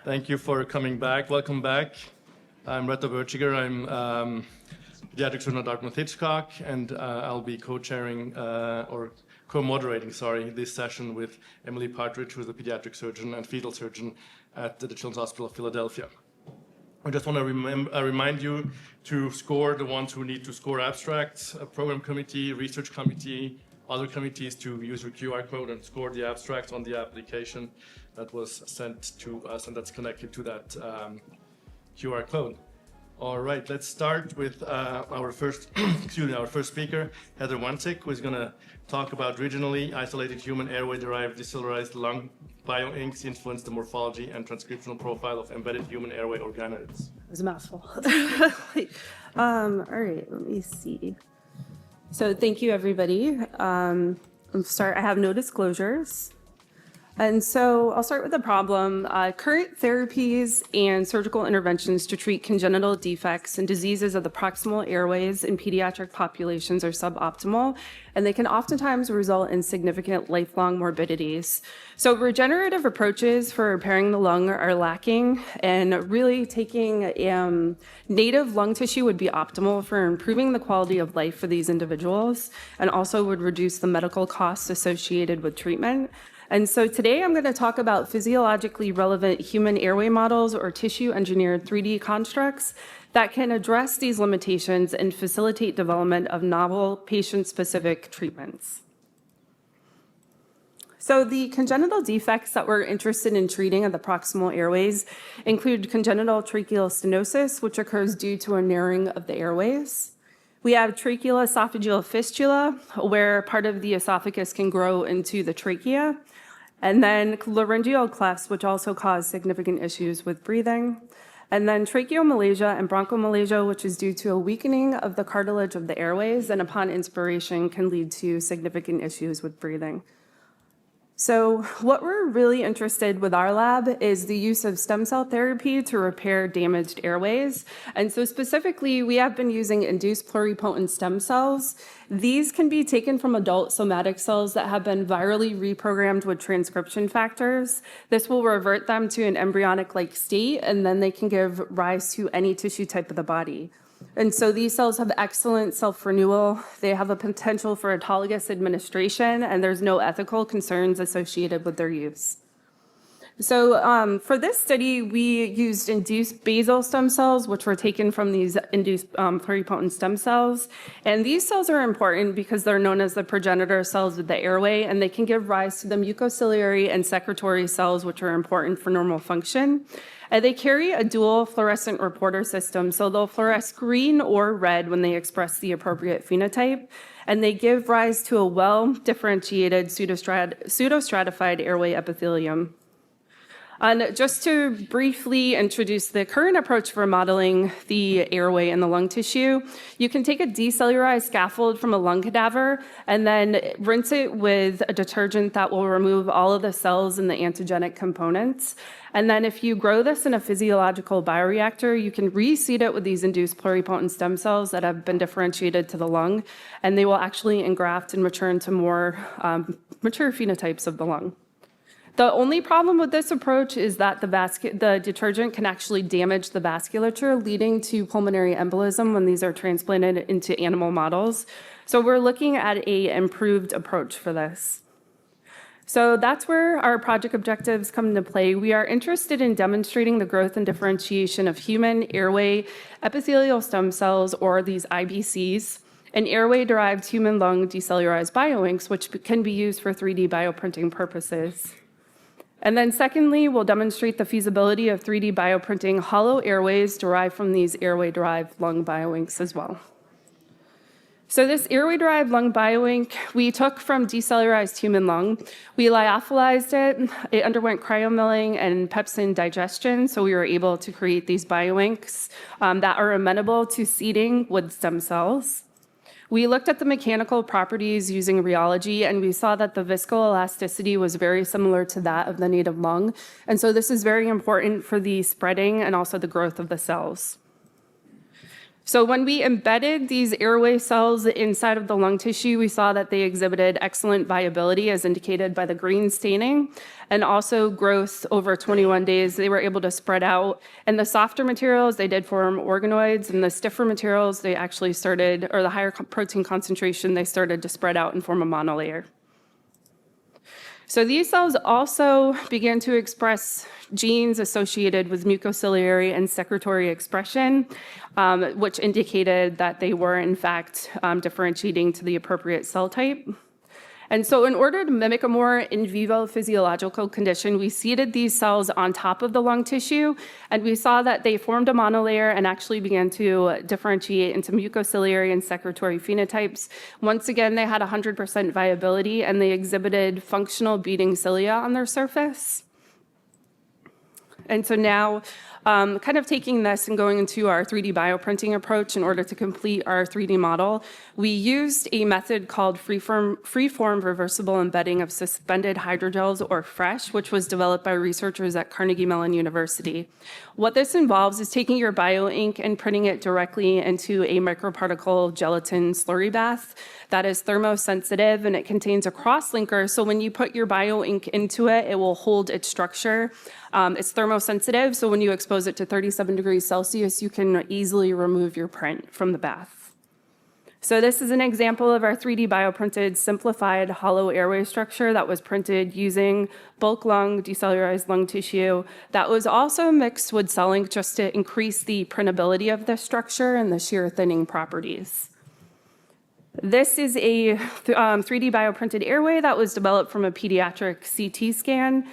Thank you for coming back. Welcome back. I'm Robertson. I'm pediatric surgeon at Dartmouth Hitchcock, and I'll be co-chairing or co-moderating, this session with Emily Partridge, who's a pediatric surgeon and fetal surgeon at the Children's Hospital of Philadelphia. I just want to remind you to score the ones who need to score abstracts, a program committee, research committee, other committees to use your QR code and score the abstracts on the application that was sent to us and that's connected to that QR code. All right, let's start with our first speaker, Heather Wansik, who is going to talk about regionally isolated human airway-derived decellularized lung bioinks influence the morphology and transcriptional profile of embedded human airway organoids. It was a mouthful. All right, let me see. So thank you, everybody. I have no disclosures. And so I'll start with the problem. Current therapies and surgical interventions to treat congenital defects and diseases of the proximal airways in pediatric populations are suboptimal, and they can oftentimes result in significant lifelong morbidities. So regenerative approaches for repairing the lung are lacking, and really taking native lung tissue would be optimal for improving the quality of life for these individuals, and also would reduce the medical costs associated with treatment. And so today I'm going to talk about physiologically relevant human airway models or tissue-engineered 3D constructs that can address these limitations and facilitate development of novel patient-specific treatments. So the congenital defects that we're interested in treating at the proximal airways include congenital tracheal stenosis, which occurs due to a narrowing of the airways. We have tracheoesophageal fistula, where part of the esophagus can grow into the trachea. And then laryngeal clefts, which also cause significant issues with breathing. And then tracheomalacia and bronchomalacia, which is due to a weakening of the cartilage of the airways, and upon inspiration can lead to significant issues with breathing. So what we're really interested with our lab is the use of stem cell therapy to repair damaged airways. And so specifically, we have been using induced pluripotent stem cells. These can be taken from adult somatic cells that have been virally reprogrammed with transcription factors. This will revert them to an embryonic-like state, and then they can give rise to any tissue type of the body. And so these cells have excellent self-renewal. They have a potential for autologous administration, and there's no ethical concerns associated with their use. So for this study, we used induced basal stem cells, which were taken from these induced pluripotent stem cells. And these cells are important because they're known as the progenitor cells of the airway, and they can give rise to the mucociliary and secretory cells, which are important for normal function. They carry a dual fluorescent reporter system, so they'll fluoresce green or red when they express the appropriate phenotype, and they give rise to a well-differentiated pseudostratified airway epithelium. And just to briefly introduce the current approach for modeling the airway and the lung tissue, you can take a decellularized scaffold from a lung cadaver and then rinse it with a detergent that will remove all of the cells and the antigenic components. And then if you grow this in a physiological bioreactor, you can reseed it with these induced pluripotent stem cells that have been differentiated to the lung, and they will actually engraft and mature into more mature phenotypes of the lung. The only problem with this approach is that the detergent can actually damage the vasculature, leading to pulmonary embolism when these are transplanted into animal models. So we're looking at an improved approach for this. So that's where our project objectives come into play. We are interested in demonstrating the growth and differentiation of human airway epithelial stem cells, or these IBCs, and airway-derived human lung decellularized bioinks, which can be used for 3D bioprinting purposes. And then secondly, we'll demonstrate the feasibility of 3D bioprinting hollow airways derived from these airway-derived lung bioinks as well. So this airway-derived lung bioink we took from decellularized human lung. We lyophilized it. It underwent cryomilling and pepsin digestion, so we were able to create these bioinks that are amenable to seeding with stem cells. We looked at the mechanical properties using rheology, and we saw that the viscoelasticity was very similar to that of the native lung. And so this is very important for the spreading and also the growth of the cells. So when we embedded these airway cells inside of the lung tissue, we saw that they exhibited excellent viability as indicated by the green staining, and also growth over 21 days. They were able to spread out. And the softer materials, they did form organoids, and the stiffer materials, they actually started, or the higher protein concentration, they started to spread out and form a monolayer. So these cells also began to express genes associated with mucociliary and secretory expression, which indicated that they were, in fact, differentiating to the appropriate cell type. And so in order to mimic a more in vivo physiological condition, we seeded these cells on top of the lung tissue, and we saw that they formed a monolayer and actually began to differentiate into mucociliary and secretory phenotypes. Once again, they had 100% viability, and they exhibited functional beating cilia on their surface. And so now, kind of taking this and going into our 3D bioprinting approach in order to complete our 3D model, we used a method called free-form reversible embedding of suspended hydrogels, or FRESH, which was developed by researchers at Carnegie Mellon University. What this involves is taking your bioink and printing it directly into a microparticle gelatin slurry bath that is thermosensitive, and it contains a cross-linker, so when you put your bioink into it, it will hold its structure. It's thermosensitive, so when you expose it to 37 degrees Celsius, you can easily remove your print from the bath. So this is an example of our 3D bioprinted simplified hollow airway structure that was printed using bulk lung, decellularized lung tissue that was also mixed with cell ink just to increase the printability of the structure and the shear thinning properties. This is a 3D bioprinted airway that was developed from a pediatric CT scan.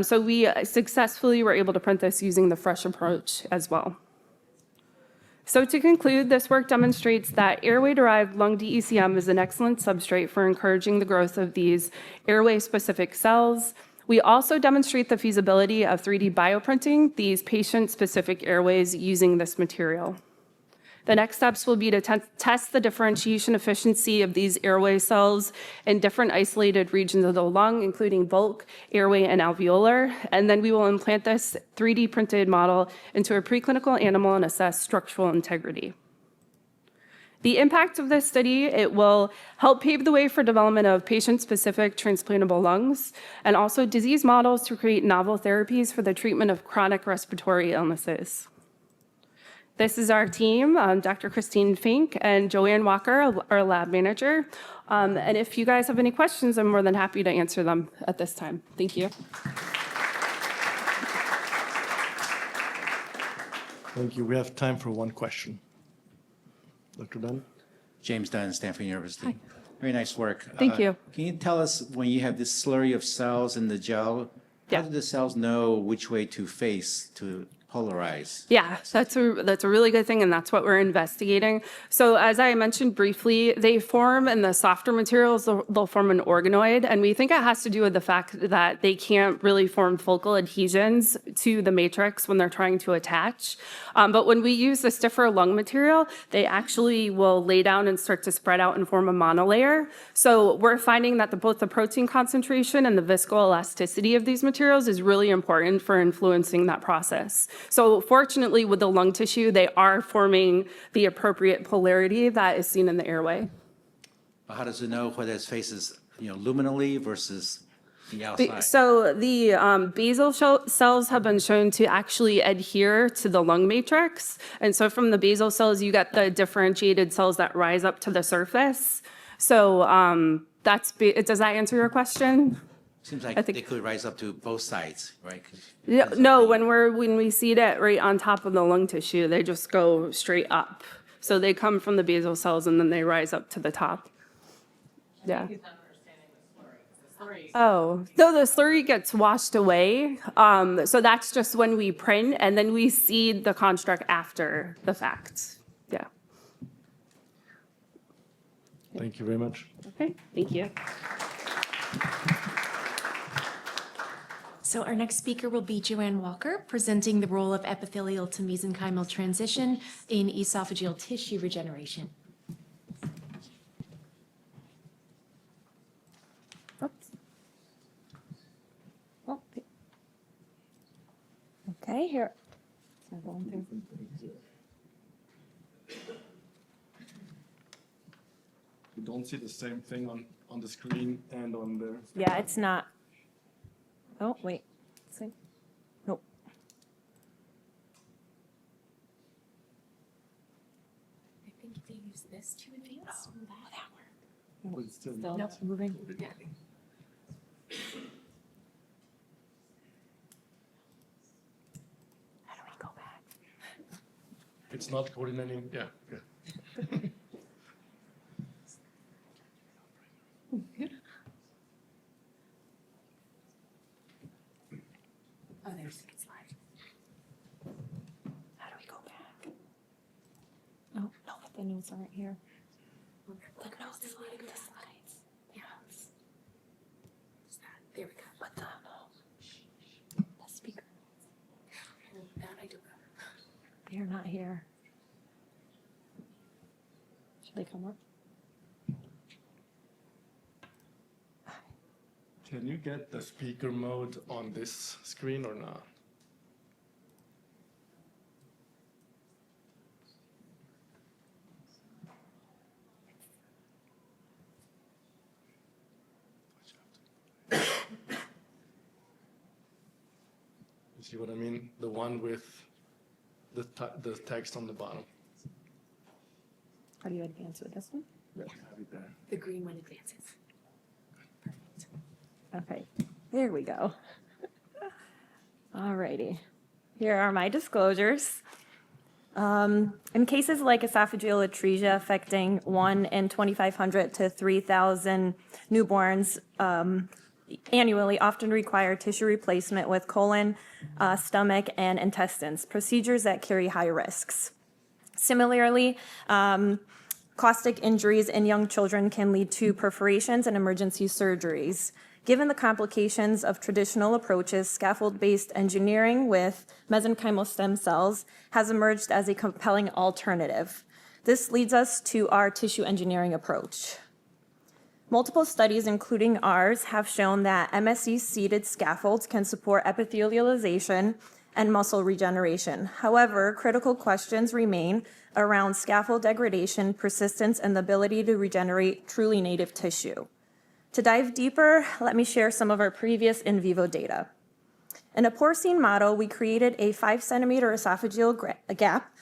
So we successfully were able to print this using the FRESH approach as well. So to conclude, this work demonstrates that airway-derived lung DECM is an excellent substrate for encouraging the growth of these airway-specific cells. We also demonstrate the feasibility of 3D bioprinting these patient-specific airways using this material. The next steps will be to test the differentiation efficiency of these airway cells in different isolated regions of the lung, including bulk, airway, and alveolar. And then we will implant this 3D printed model into a preclinical animal and assess structural integrity. The impact of this study, it will help pave the way for development of patient-specific transplantable lungs and also disease models to create novel therapies for the treatment of chronic respiratory illnesses. This is our team, Dr. Christine Fink and Joanne Walker, our lab manager. And if you guys have any questions, I'm more than happy to answer them at this time. Thank you. Thank you. We have time for one question. Dr. Dunn? James Dunn, Stanford University. Hi. Very nice work. Thank you. Can you tell us, when you have this slurry of cells in the gel, Yeah. how do the cells know which way to face to polarize? Yeah, that's a really good thing, and that's what we're investigating. So as I mentioned briefly, they form in the softer materials, they'll form an organoid, and we think it has to do with the fact that they can't really form focal adhesions to the matrix when they're trying to attach. But when we use the stiffer lung material, they actually will lay down and start to spread out and form a monolayer. So we're finding that both the protein concentration and the viscoelasticity of these materials is really important for influencing that process. So fortunately, with the lung tissue, they are forming the appropriate polarity that is seen in the airway. How does it know whether it faces, luminally versus the outside? So the basal cells have been shown to actually adhere to the lung matrix. And so from the basal cells, you get the differentiated cells that rise up to the surface. So does that answer your question? Seems like they could rise up to both sides, right? No, when we seed it right on top of the lung tissue, they just go straight up. So they come from the basal cells and then they rise up to the top. Yeah. Oh, no, the slurry gets washed away. So that's just when we print, and then we seed the construct after the fact. Yeah. Thank you very much. Okay, thank you. So our next speaker will be Joanne Walker, presenting the role of epithelial to mesenchymal transition in esophageal tissue regeneration. Oops. Oh, okay, here. You don't see the same thing on the screen and on the... Yeah, it's not. Oh, wait. See? Nope. I think they use this to advance. But it's still Still not. moving. How do we go back? It's not coordinating. Yeah. Oh, there's the slide. How do we go back? Oh, no, but the notes aren't here. The notes, the slides. Yes. There we go. But the speaker, That I do. they're not here. Should they come up? Can you get the speaker mode on this screen or not? You see what I mean? The one with the text on the bottom. How do you advance with this one? Yeah, have it there. The green one advances. Okay, there we go. All righty. Here are my disclosures. In cases like esophageal atresia affecting 1 in 2,500 to 3,000 newborns annually, often require tissue replacement with colon, stomach, and intestines, procedures that carry high risks. Similarly, caustic injuries in young children can lead to perforations and emergency surgeries. Given the complications of traditional approaches, scaffold-based engineering with mesenchymal stem cells has emerged as a compelling alternative. This leads us to our tissue engineering approach. Multiple studies, including ours, have shown that MSC-seeded scaffolds can support epithelialization and muscle regeneration. However, critical questions remain around scaffold degradation, persistence, and the ability to regenerate truly native tissue. To dive deeper, let me share some of our previous in vivo data. In a porcine model, we created a 5-centimeter esophageal gap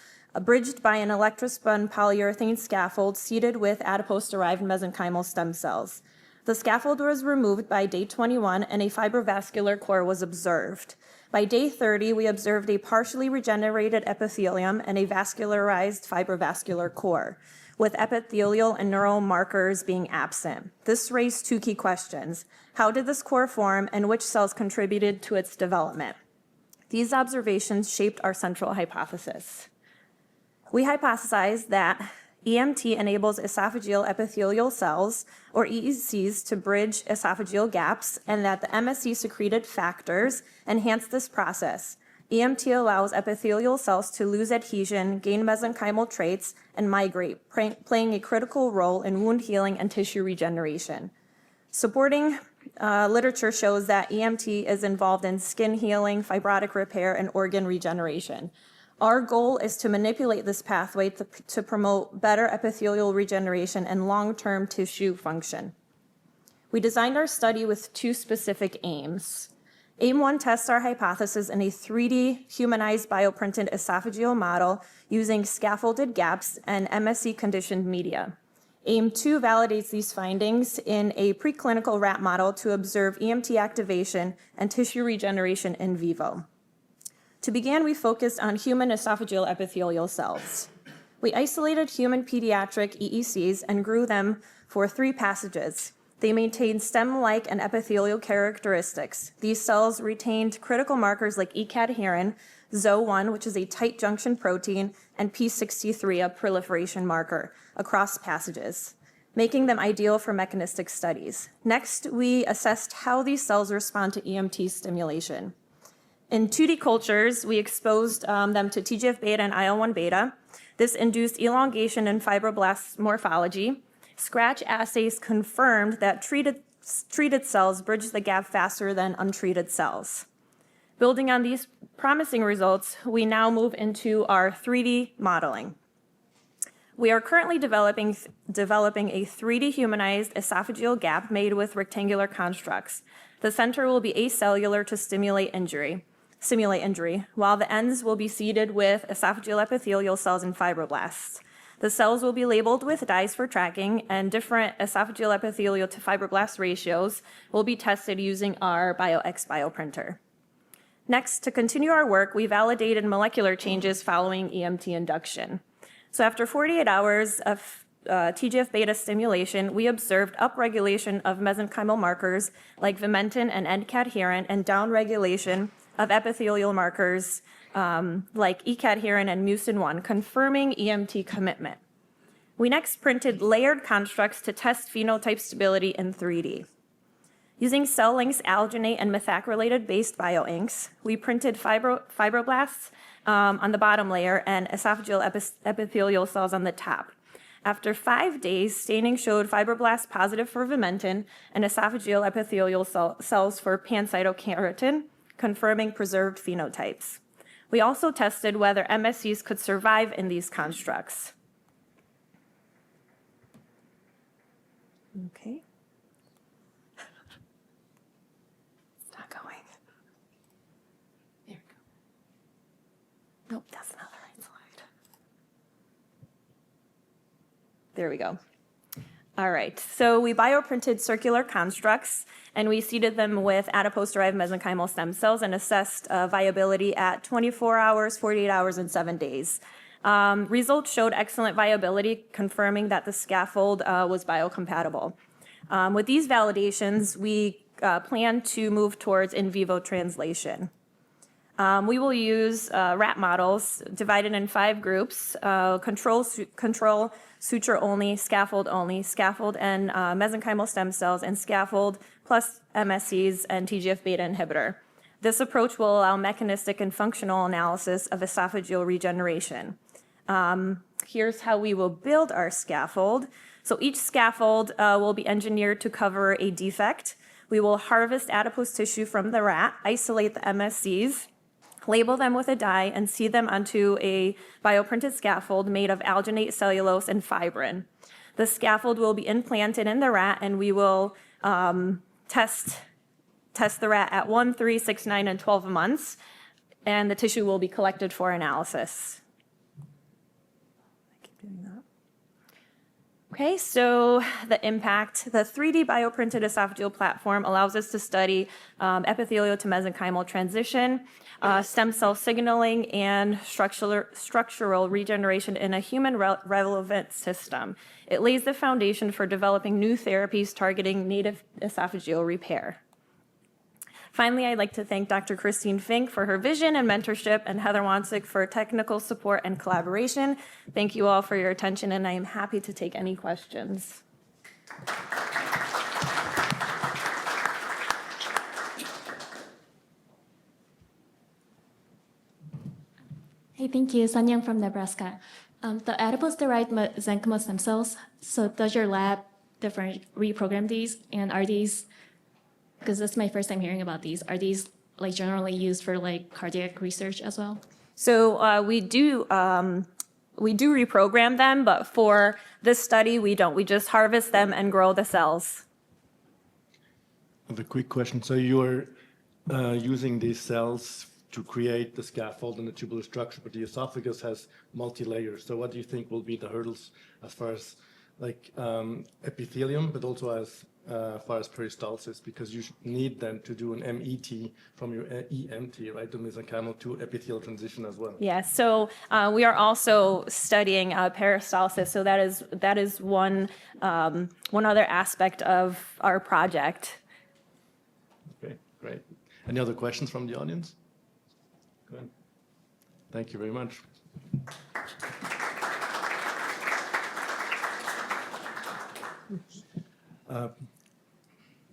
bridged by an electrospun polyurethane scaffold seeded with adipose-derived mesenchymal stem cells. The scaffold was removed by day 21 and a fibrovascular core was observed. By day 30, we observed a partially regenerated epithelium and a vascularized fibrovascular core, with epithelial and neural markers being absent. This raised 2 key questions. How did this core form and which cells contributed to its development? These observations shaped our central hypothesis. We hypothesized that EMT enables esophageal epithelial cells, or EECs, to bridge esophageal gaps, and that the MSC-secreted factors enhance this process. EMT allows epithelial cells to lose adhesion, gain mesenchymal traits, and migrate, playing a critical role in wound healing and tissue regeneration. Supporting literature shows that EMT is involved in skin healing, fibrotic repair, and organ regeneration. Our goal is to manipulate this pathway to promote better epithelial regeneration and long-term tissue function. We designed our study with 2 specific aims. Aim 1 tests our hypothesis in a 3D humanized bioprinted esophageal model using scaffolded gaps and MSC-conditioned media. Aim 2 validates these findings in a preclinical rat model to observe EMT activation and tissue regeneration in vivo. To begin, we focused on human esophageal epithelial cells. We isolated human pediatric EECs and grew them for 3 passages. They maintained stem-like and epithelial characteristics. These cells retained critical markers like E-cadherin, ZO1, which is a tight junction protein, and P63, a proliferation marker, across passages, making them ideal for mechanistic studies. Next, we assessed how these cells respond to EMT stimulation. In 2D cultures, we exposed them to TGF-beta and IL-1-beta. This induced elongation in fibroblast morphology. Scratch assays confirmed that treated cells bridge the gap faster than untreated cells. Building on these promising results, we now move into our 3D modeling. We are currently developing a 3D humanized esophageal gap made with rectangular constructs. The center will be acellular to simulate injury, while the ends will be seeded with esophageal epithelial cells and fibroblasts. The cells will be labeled with dyes for tracking, and different esophageal epithelial to fibroblast ratios will be tested using our BioX bioprinter. Next, to continue our work, we validated molecular changes following EMT induction. So after 48 hours of TGF-beta stimulation, we observed upregulation of mesenchymal markers like vimentin and end-cadherin, and downregulation of epithelial markers like E-cadherin and mucin-1, confirming EMT commitment. We next printed layered constructs to test phenotype stability in 3D. Using cell-length alginate and methacrylated based bioinks, we printed fibroblasts on the bottom layer and esophageal epithelial cells on the top. After 5 days, staining showed fibroblasts positive for vimentin and esophageal epithelial cells for pancytokeratin, confirming preserved phenotypes. We also tested whether MSCs could survive in these constructs. Okay. It's not going. There we go. Nope, that's not the right slide. There we go. All right, so we bioprinted circular constructs, and we seeded them with adipose-derived mesenchymal stem cells and assessed viability at 24 hours, 48 hours, and 7 days. Results showed excellent viability, confirming that the scaffold was biocompatible. With these validations, we plan to move towards in vivo translation. We will use rat models divided in 5 groups: control, suture only, scaffold and mesenchymal stem cells, and scaffold plus MSCs and TGF-beta inhibitor. This approach will allow mechanistic and functional analysis of esophageal regeneration. Here's how we will build our scaffold. So each scaffold will be engineered to cover a defect. We will harvest adipose tissue from the rat, isolate the MSCs, label them with a dye, and seed them onto a bioprinted scaffold made of alginate, cellulose, and fibrin. The scaffold will be implanted in the rat, and we will test the rat at 1, 3, 6, 9, and 12 months, and the tissue will be collected for analysis. I keep doing that. Okay, so the impact. The 3D bioprinted esophageal platform allows us to study epithelial to mesenchymal transition, stem cell signaling, and structural regeneration in a human relevant system. It lays the foundation for developing new therapies targeting native esophageal repair. Finally, I'd like to thank Dr. Christine Fink for her vision and mentorship, and Heather Wansik for technical support and collaboration. Thank you all for your attention, and I am happy to take any questions. Hey, thank you. Sanyang from Nebraska. The adipose-derived mesenchymal stem cells, so does your lab reprogram these, and are these, because this is my first time hearing about these, are these like generally used for like cardiac research as well? So we do reprogram them, but for this study, we don't. We just harvest them and grow the cells. I have a quick question. So you're using these cells to create the scaffold and the tubular structure, but the esophagus has multi-layers. So what do you think will be the hurdles as far as like epithelium, but also as far as peristalsis, because you need then to do an MET from your EMT, right, the mesenchymal to epithelial transition as well. Yeah, so we are also studying peristalsis, so that is one other aspect of our project. Okay, great. Any other questions from the audience? Go ahead. Thank you very much.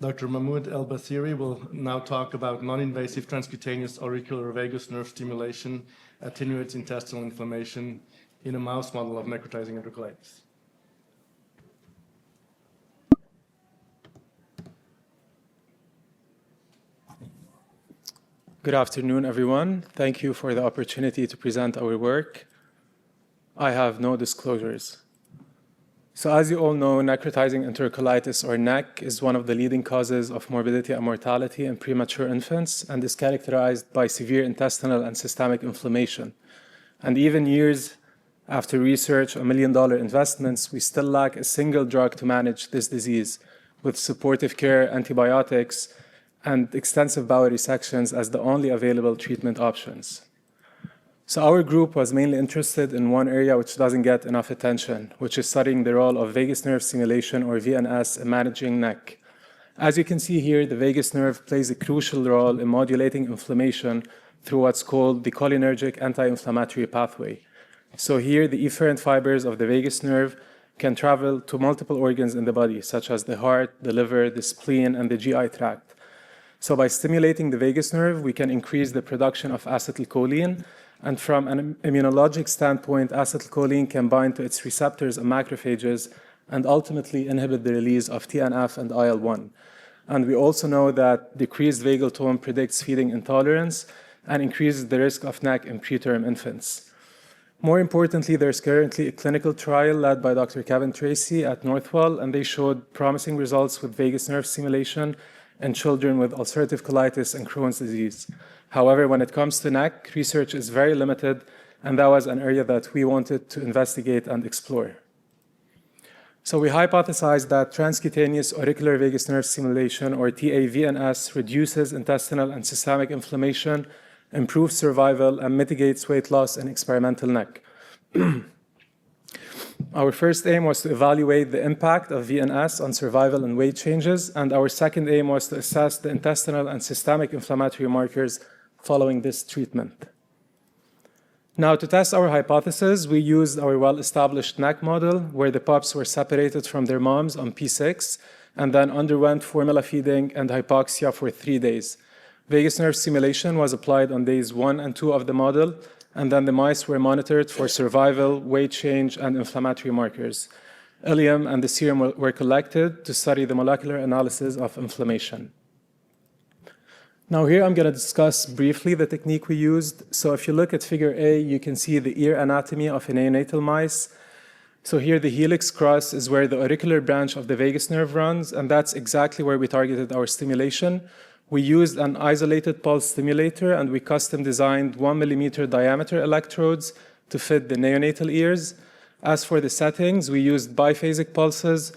Dr. Mahmoud El-Basiri will now talk about non-invasive transcutaneous auricular vagus nerve stimulation attenuates intestinal inflammation in a mouse model of necrotizing enterocolitis. Good afternoon, everyone. Thank you for the opportunity to present our work. I have no disclosures. So as you all know, necrotizing enterocolitis, or NEC, is one of the leading causes of morbidity and mortality in premature infants and is characterized by severe intestinal and systemic inflammation. And even years after research or million-dollar investments, we still lack a single drug to manage this disease, with supportive care, antibiotics, and extensive bowel resections as the only available treatment options. So our group was mainly interested in one area which doesn't get enough attention, which is studying the role of vagus nerve stimulation, or VNS, in managing NEC. As you can see here, the vagus nerve plays a crucial role in modulating inflammation through what's called the cholinergic anti-inflammatory pathway. So here, the efferent fibers of the vagus nerve can travel to multiple organs in the body, such as the heart, the liver, the spleen, and the GI tract. So by stimulating the vagus nerve, we can increase the production of acetylcholine, and from an immunologic standpoint, acetylcholine can bind to its receptors and macrophages and ultimately inhibit the release of TNF and IL-1. And we also know that decreased vagal tone predicts feeding intolerance and increases the risk of NEC in preterm infants. More importantly, there's currently a clinical trial led by Dr. Kevin Tracy at Northwell, and they showed promising results with vagus nerve stimulation in children with ulcerative colitis and Crohn's disease. However, when it comes to NEC, research is very limited, and that was an area that we wanted to investigate and explore. So we hypothesized that transcutaneous auricular vagus nerve stimulation, or TAVNS, reduces intestinal and systemic inflammation, improves survival, and mitigates weight loss in experimental NEC. Our first aim was to evaluate the impact of VNS on survival and weight changes, and our second aim was to assess the intestinal and systemic inflammatory markers following this treatment. Now, to test our hypothesis, we used our well-established NEC model, where the pups were separated from their moms on P6 and then underwent formula feeding and hypoxia for 3 days. Vagus nerve stimulation was applied on days 1 and 2 of the model, and then the mice were monitored for survival, weight change, and inflammatory markers. Ileum and the serum were collected to study the molecular analysis of inflammation. Now here I'm going to discuss briefly the technique we used. So if you look at figure A, you can see the ear anatomy of a neonatal mice. So here the helix cross is where the auricular branch of the vagus nerve runs, and that's exactly where we targeted our stimulation. We used an isolated pulse stimulator, and we custom designed 1 millimeter diameter electrodes to fit the neonatal ears. As for the settings, we used biphasic pulses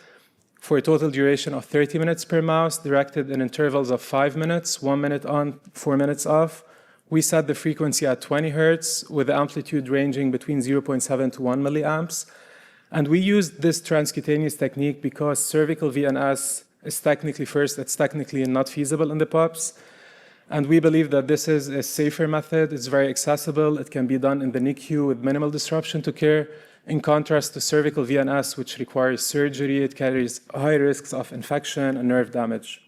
for a total duration of 30 minutes per mouse, directed in intervals of 5 minutes, 1 minute on, 4 minutes off. We set the frequency at 20 hertz, with the amplitude ranging between 0.7 to 1 milliamps. And we used this transcutaneous technique because cervical VNS is it's technically not feasible in the pups. And we believe that this is a safer method. It's very accessible. It can be done in the NICU with minimal disruption to care. In contrast to cervical VNS, which requires surgery, it carries high risks of infection and nerve damage.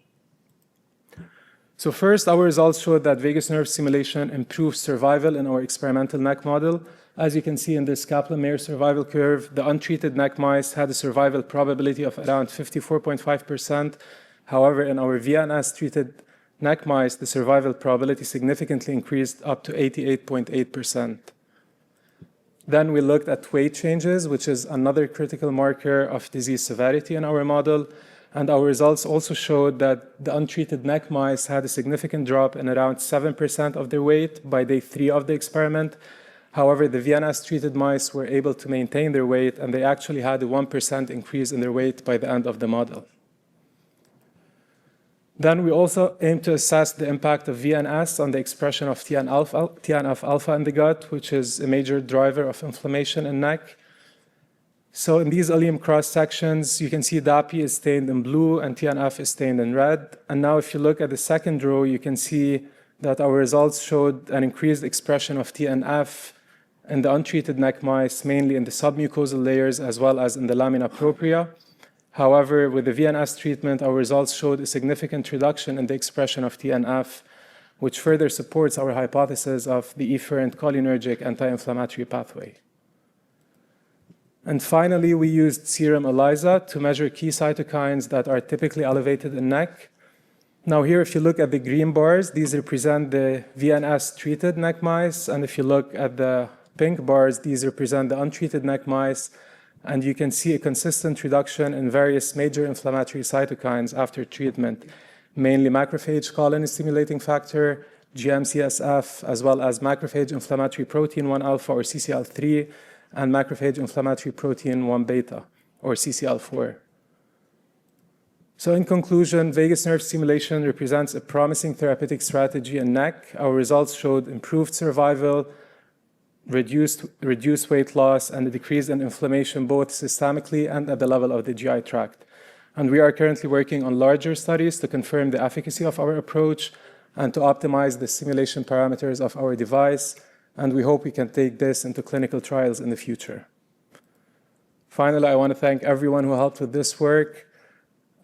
So first, our results showed that vagus nerve stimulation improves survival in our experimental NEC model. As you can see in this Kaplan-Meier survival curve, the untreated NEC mice had a survival probability of around 54.5%. However, in our VNS-treated NEC mice, the survival probability significantly increased up to 88.8%. Then we looked at weight changes, which is another critical marker of disease severity in our model. And our results also showed that the untreated NEC mice had a significant drop in around 7% of their weight by day 3 of the experiment. However, the VNS-treated mice were able to maintain their weight, and they actually had a 1% increase in their weight by the end of the model. Then we also aimed to assess the impact of VNS on the expression of TNF-alpha in the gut, which is a major driver of inflammation in NEC. So in these ileum cross-sections, you can see DAPI is stained in blue and TNF is stained in red. And now if you look at the second row, you can see that our results showed an increased expression of TNF in the untreated NEC mice, mainly in the submucosal layers as well as in the lamina propria. However, with the VNS treatment, our results showed a significant reduction in the expression of TNF, which further supports our hypothesis of the efferent cholinergic anti-inflammatory pathway. And finally, we used serum ELISA to measure key cytokines that are typically elevated in NEC. Now here, if you look at the green bars, these represent the VNS-treated NEC mice, and if you look at the pink bars, these represent the untreated NEC mice. And you can see a consistent reduction in various major inflammatory cytokines after treatment, mainly macrophage colony stimulating factor, GM-CSF, as well as macrophage inflammatory protein 1 alpha or CCL3, and macrophage inflammatory protein 1 beta or CCL4. So in conclusion, vagus nerve stimulation represents a promising therapeutic strategy in NEC. Our results showed improved survival, reduced weight loss, and a decrease in inflammation both systemically and at the level of the GI tract. And we are currently working on larger studies to confirm the efficacy of our approach and to optimize the simulation parameters of our device. And we hope we can take this into clinical trials in the future. Finally, I want to thank everyone who helped with this work,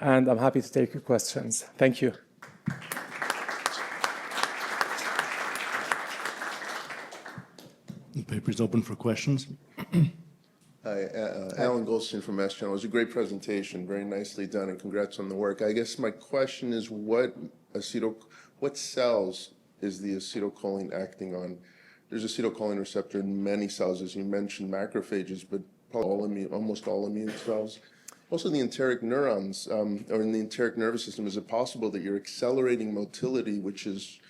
and I'm happy to take your questions. Thank you. The paper is open for questions. Hi, Alan Goldstein from Mass General. It was a great presentation, very nicely done, and congrats on the work. I guess my question is, what cells is the acetylcholine acting on? There's acetylcholine receptor in many cells, as you mentioned, macrophages, but probably almost all immune cells. Also, the enteric neurons, or in the enteric nervous system, is it possible that you're accelerating motility, which is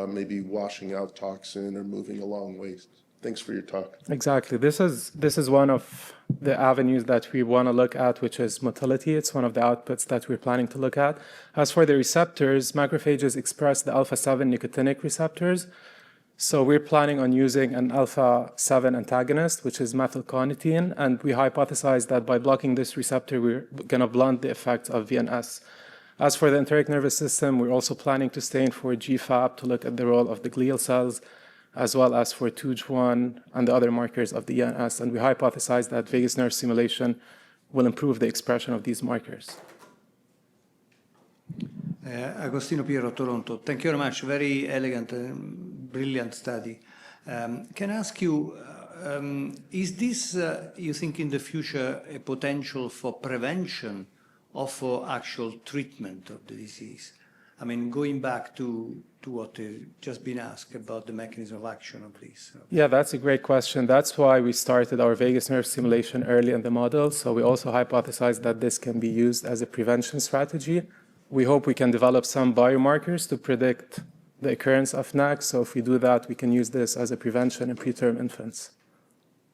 maybe washing out toxin or moving along waste? Thanks for your talk. Exactly. This is one of the avenues that we want to look at, which is motility. It's one of the outputs that we're planning to look at. As for the receptors, macrophages express the alpha-7 nicotinic receptors. So we're planning on using an alpha-7 antagonist, which is methylcarnitine, and we hypothesize that by blocking this receptor, we're going to blunt the effects of VNS. As for the enteric nervous system, we're also planning to stain for GFAP to look at the role of the glial cells, as well as for TUJ1 and the other markers of the ENS, and we hypothesize that vagus nerve stimulation will improve the expression of these markers. Agostino Piero, Toronto. Thank you very much. Very elegant and brilliant study. Can I ask you, is this, you think, in the future a potential for prevention or for actual treatment of the disease? I mean, going back to what just been asked about the mechanism of action of this. Yeah, that's a great question. That's why we started our vagus nerve stimulation early in the model. So we also hypothesized that this can be used as a prevention strategy. We hope we can develop some biomarkers to predict the occurrence of NAC. So if we do that, we can use this as a prevention in preterm infants.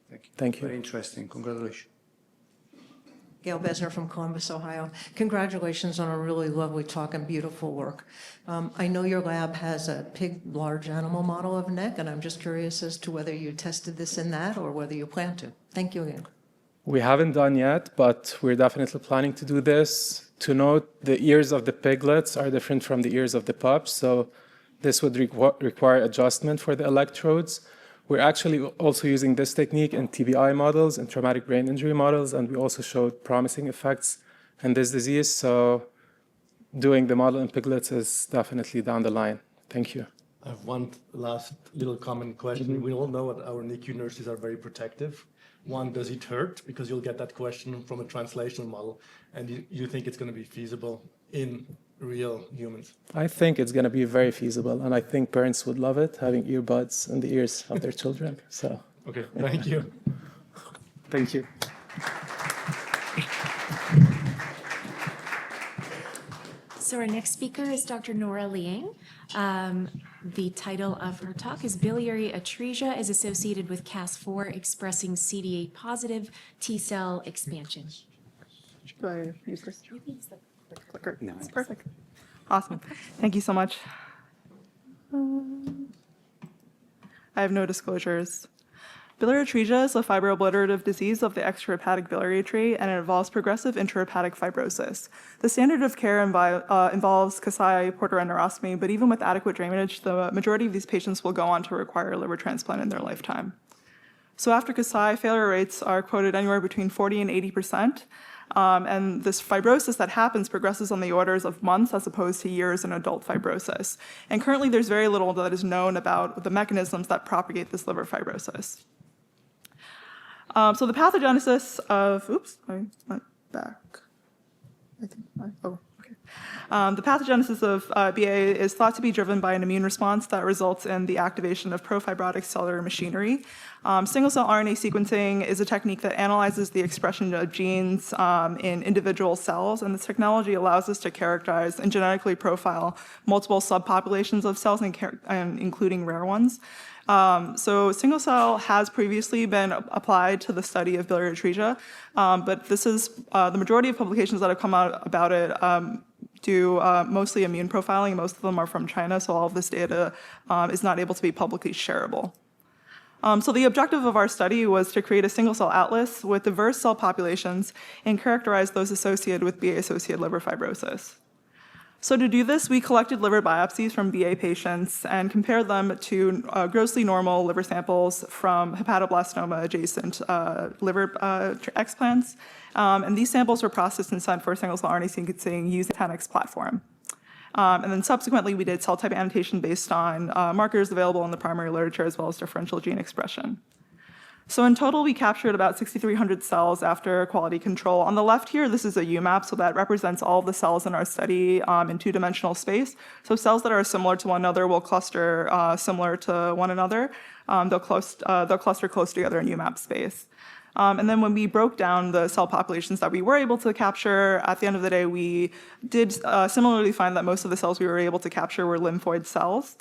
Thank you. Thank you. Very interesting. Congratulations. Gail Besner from Columbus, Ohio. Congratulations on a really lovely talk and beautiful work. I know your lab has a pig large animal model of NEC, and I'm just curious as to whether you tested this in that or whether you plan to. Thank you again. We haven't done yet, but we're definitely planning to do this. To note, the ears of the piglets are different from the ears of the pups, so this would require adjustment for the electrodes. We're actually also using this technique in TBI models and traumatic brain injury models, and we also showed promising effects in this disease. So doing the model in piglets is definitely down the line. Thank you. I have one last little common question. We all know that our NICU nurses are very protective. One, does it hurt? Because you'll get that question from a translational model. And you think it's going to be feasible in real humans? I think it's going to be very feasible. And I think parents would love it, having earbuds in the ears of their children. So. Okay, thank you. Thank you. So our next speaker is Dr. Nora Liang. The title of her talk is Biliary Atresia is associated with Cas4 expressing CD8 positive T cell expansion. Do I use this? Clicker. No, it's perfect. Awesome. Thank you so much. I have no disclosures. Biliary atresia is a fibro-obliterative disease of the extrahepatic biliary tree, and it involves progressive intrahepatic fibrosis. The standard of care involves Kasai portal enterostomy, but even with adequate drainage, the majority of these patients will go on to require a liver transplant in their lifetime. So after Kasai, failure rates are quoted anywhere between 40 and 80%. And this fibrosis that happens progresses on the orders of months as opposed to years in adult fibrosis. And currently, there's very little that is known about the mechanisms that propagate this liver fibrosis. So the pathogenesis of, oops, I went back. I think, oh, okay. The pathogenesis of BA is thought to be driven by an immune response that results in the activation of profibrotic cellular machinery. Single-cell RNA sequencing is a technique that analyzes the expression of genes in individual cells, and this technology allows us to characterize and genetically profile multiple subpopulations of cells, and including rare ones. So single cell has previously been applied to the study of biliary atresia, but this is the majority of publications that have come out about it do mostly immune profiling. Most of them are from China, so all of this data is not able to be publicly shareable. So the objective of our study was to create a single-cell atlas with diverse cell populations and characterize those associated with BA-associated liver fibrosis. So to do this, we collected liver biopsies from BA patients and compared them to grossly normal liver samples from hepatoblastoma-adjacent liver explants. And these samples were processed and sent for single-cell RNA sequencing using the 10x platform. And then subsequently, we did cell type annotation based on markers available in the primary literature as well as differential gene expression. So in total, we captured about 6,300 cells after quality control. On the left here, this is a UMAP, so that represents all of the cells in our study in two-dimensional space. So cells that are similar to one another will cluster similar to one another. They'll cluster close together in UMAP space. And then when we broke down the cell populations that we were able to capture, at the end of the day, we did similarly find that most of the cells we were able to capture were lymphoid cells.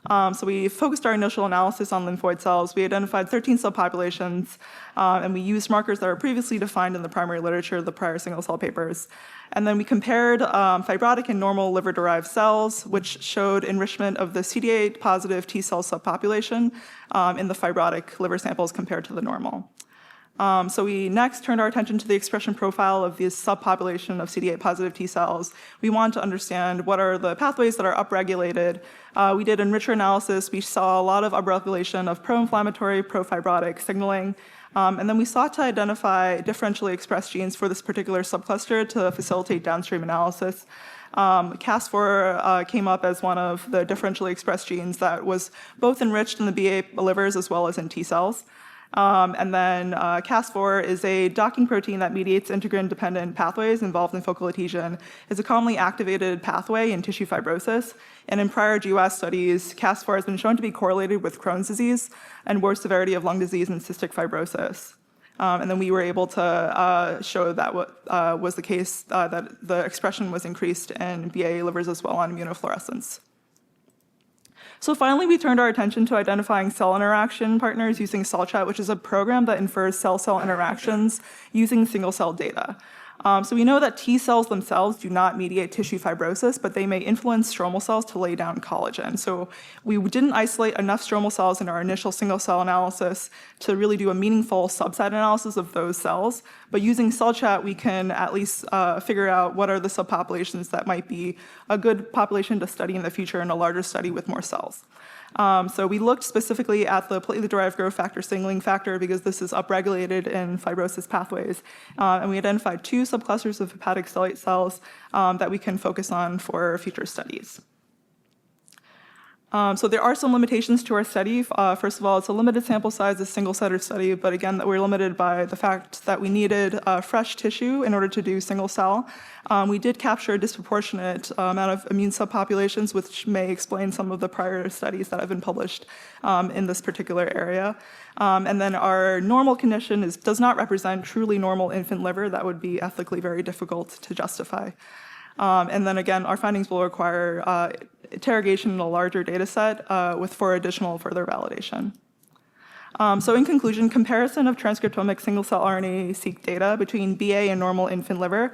So we focused our initial analysis on lymphoid cells. We identified 13 subpopulations, and we used markers that were previously defined in the primary literature, the prior single-cell papers. And then we compared fibrotic and normal liver-derived cells, which showed enrichment of the CD8-positive T-cell subpopulation in the fibrotic liver samples compared to the normal. So we next turned our attention to the expression profile of this subpopulation of CD8-positive T cells. We want to understand what are the pathways that are upregulated. We did enricher analysis. We saw a lot of upregulation of pro-inflammatory, pro-fibrotic signaling. And then we sought to identify differentially expressed genes for this particular subcluster to facilitate downstream analysis. Cas4 came up as one of the differentially expressed genes that was both enriched in the BA livers as well as in T cells. And then Cas4 is a docking protein that mediates integrin-dependent pathways involved in focal adhesion. It's a commonly activated pathway in tissue fibrosis. And in prior GWAS studies, Cas4 has been shown to be correlated with Crohn's disease and worse severity of lung disease and cystic fibrosis. And then we were able to show that was the case, that the expression was increased in BA livers as well on immunofluorescence. So finally, we turned our attention to identifying cell interaction partners using CellChat, which is a program that infers cell-cell interactions using single-cell data. So we know that T cells themselves do not mediate tissue fibrosis, but they may influence stromal cells to lay down collagen. So we didn't isolate enough stromal cells in our initial single-cell analysis to really do a meaningful subset analysis of those cells. But using CellChat, we can at least figure out what are the subpopulations that might be a good population to study in the future in a larger study with more cells. So we looked specifically at the platelet-derived growth factor signaling factor because this is upregulated in fibrosis pathways. And we identified 2 subclusters of hepatic stellate cells that we can focus on for future studies. So there are some limitations to our study. First of all, it's a limited sample size, a single-center study, but again, that we're limited by the fact that we needed fresh tissue in order to do single-cell. We did capture a disproportionate amount of immune subpopulations, which may explain some of the prior studies that have been published in this particular area. And then our normal condition does not represent truly normal infant liver. That would be ethically very difficult to justify. And then again, our findings will require interrogation in a larger data set for additional further validation. So in conclusion, comparison of transcriptomic single-cell RNA-seq data between BA and normal infant liver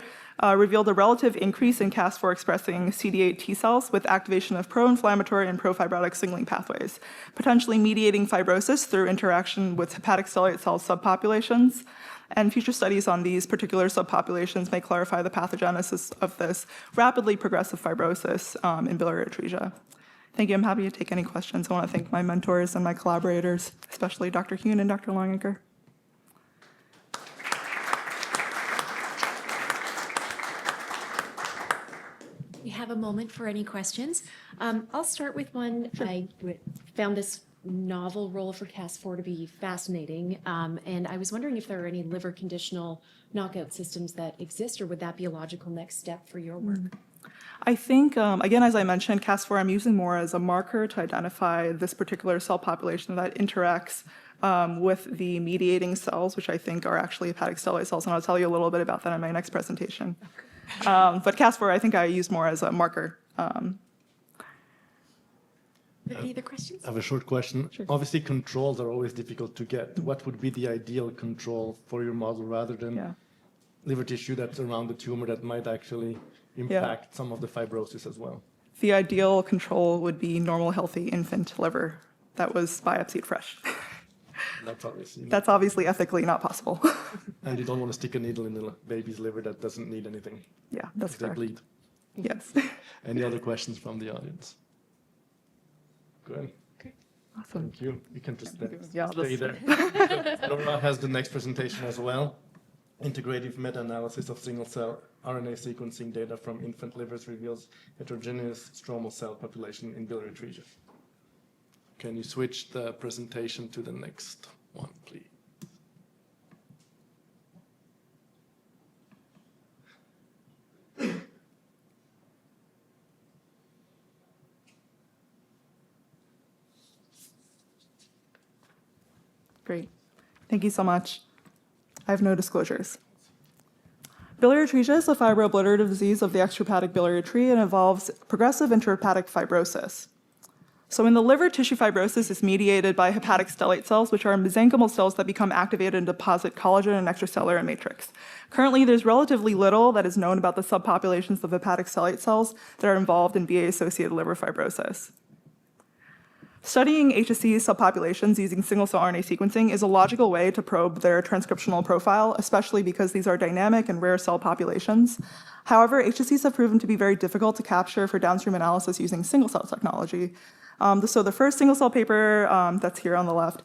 revealed a relative increase in Cas4 expressing CD8 T cells with activation of pro-inflammatory and pro-fibrotic signaling pathways, potentially mediating fibrosis through interaction with hepatic stellate cell subpopulations. And future studies on these particular subpopulations may clarify the pathogenesis of this rapidly progressive fibrosis in biliary atresia. Thank you. I'm happy to take any questions. I want to thank my mentors and my collaborators, especially Dr. Kuhn and Dr. Longaker. We have a moment for any questions. I'll start with one. Sure. I found this novel role for Cas4 to be fascinating, and I was wondering if there are any liver conditional knockout systems that exist, or would that be a logical next step for your work? I think, again, as I mentioned, Cas4 I'm using more as a marker to identify this particular cell population that interacts with the mediating cells, which I think are actually hepatic stellate cells, and I'll tell you a little bit about that in my next presentation. But Cas4 I think I use more as a marker. Any other questions? I have a short question. Obviously, controls are always difficult to get. What would be the ideal control for your model rather than liver tissue that's around the tumor that might actually impact some of the fibrosis as well? The ideal control would be normal, healthy infant liver that was biopsied fresh. That's obviously ethically not possible. And you don't want to stick a needle in the baby's liver that doesn't need anything. Yeah, that's They correct. bleed. Yes. Any other questions from the audience? Good. Awesome. Thank you. You can just Yeah, stay there. Nora has the next presentation as well. Integrative meta-analysis of single-cell RNA sequencing data from infant livers reveals heterogeneous stromal cell population in biliary atresia. Can you switch the presentation to the next one, please? Great. Thank you so much. I have no disclosures. Biliary atresia is a fibro-obliterative disease of the extrahepatic biliary tree and involves progressive intrahepatic fibrosis. So in the liver, tissue fibrosis is mediated by hepatic stellate cells, which are mesenchymal cells that become activated and deposit collagen and extracellular matrix. Currently, there's relatively little that is known about the subpopulations of hepatic stellate cells that are involved in BA-associated liver fibrosis. Studying HSC subpopulations using single-cell RNA sequencing is a logical way to probe their transcriptional profile, especially because these are dynamic and rare cell populations. However, HSCs have proven to be very difficult to capture for downstream analysis using single-cell technology. So the first single-cell paper that's here on the left,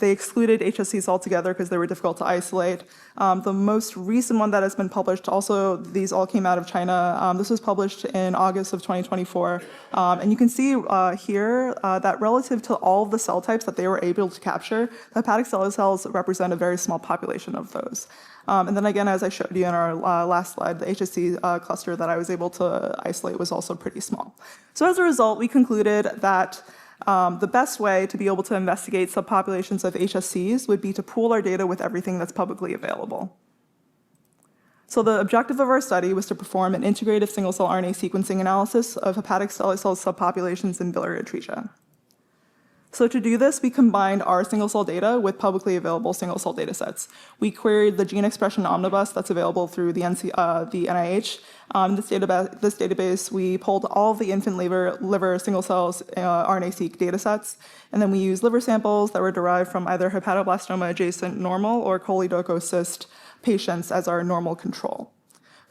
they excluded HSCs altogether because they were difficult to isolate. The most recent one that has been published, also these all came out of China. This was published in August of 2024. And you can see here that relative to all of the cell types that they were able to capture, the hepatic stellate cells represent a very small population of those. And then again, as I showed you in our last slide, the HSC cluster that I was able to isolate was also pretty small. So as a result, we concluded that the best way to be able to investigate subpopulations of HSCs would be to pool our data with everything that's publicly available. So the objective of our study was to perform an integrative single-cell RNA sequencing analysis of hepatic stellate cell subpopulations in biliary atresia. So to do this, we combined our single-cell data with publicly available single-cell data sets. We queried the gene expression omnibus that's available through the NIH. In this database, we pulled all of the infant liver single-cell RNA-seq data sets, and then we used liver samples that were derived from either hepatoblastoma-adjacent normal or choleleudocyst patients as our normal control.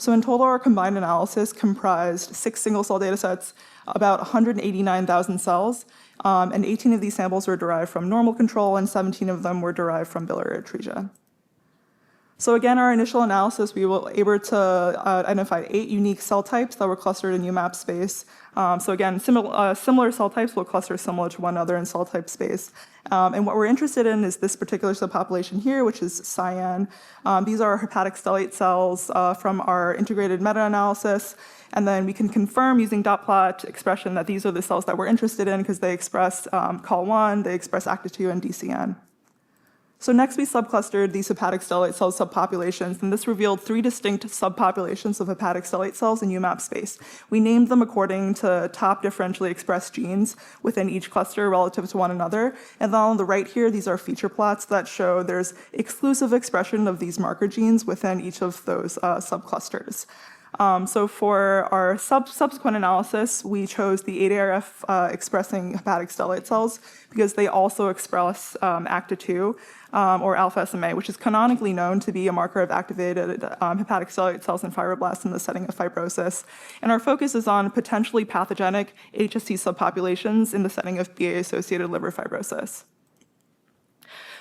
So in total, our combined analysis comprised 6 single-cell data sets, about 189,000 cells, and 18 of these samples were derived from normal control and 17 of them were derived from biliary atresia. So again, our initial analysis, we were able to identify 8 unique cell types that were clustered in UMAP space. So again, similar cell types will cluster similar to one another in cell type space. And what we're interested in is this particular subpopulation here, which is cyan. These are hepatic stellate cells from our integrated meta-analysis. And then we can confirm using dot plot expression that these are the cells that we're interested in because they express COL1, they express ACTA2 and DCN. So next we subclustered these hepatic stellate cell subpopulations, and this revealed 3 distinct subpopulations of hepatic stellate cells in UMAP space. We named them according to top differentially expressed genes within each cluster relative to one another. And then on the right here, these are feature plots that show there's exclusive expression of these marker genes within each of those subclusters. So for our subsequent analysis, we chose the 8ARF expressing hepatic stellate cells because they also express ACTA2 or alpha SMA, which is canonically known to be a marker of activated hepatic stellate cells and fibroblasts in the setting of fibrosis. And our focus is on potentially pathogenic HSC subpopulations in the setting of BA-associated liver fibrosis.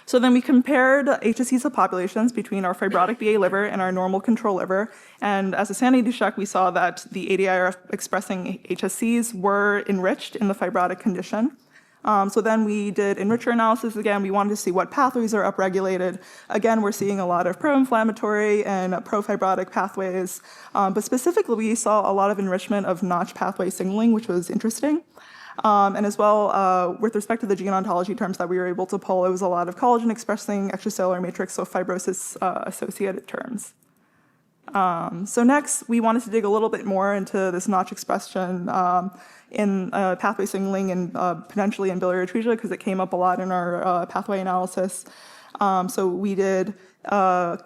So then we compared HSC subpopulations between our fibrotic BA liver and our normal control liver. And as a sanity check, we saw that the ADIRF expressing HSCs were enriched in the fibrotic condition. So then we did enricher analysis again. We wanted to see what pathways are upregulated. Again, we're seeing a lot of pro-inflammatory and pro-fibrotic pathways, but specifically we saw a lot of enrichment of Notch pathway signaling, which was interesting. And as well, with respect to the gene ontology terms that we were able to pull, it was a lot of collagen-expressing extracellular matrix, so fibrosis-associated terms. So next, we wanted to dig a little bit more into this Notch expression in pathway signaling and potentially in biliary atresia, because it came up a lot in our pathway analysis. So we did,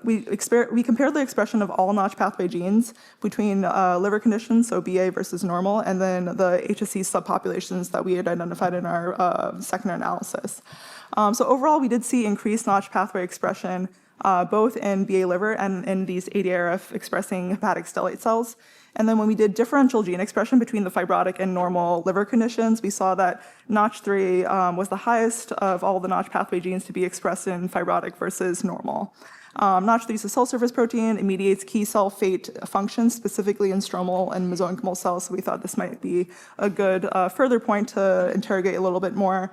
we compared the expression of all Notch pathway genes between liver conditions, so BA versus normal, and then the HSC subpopulations that we had identified in our second analysis. So overall, we did see increased Notch pathway expression both in BA liver and in these ADRF expressing hepatic stellate cells. And then when we did differential gene expression between the fibrotic and normal liver conditions, we saw that Notch3 was the highest of all the Notch pathway genes to be expressed in fibrotic versus normal. Notch3 is a cell surface protein. It mediates key cell fate functions, specifically in stromal and mesenchymal cells. So we thought this might be a good further point to interrogate a little bit more.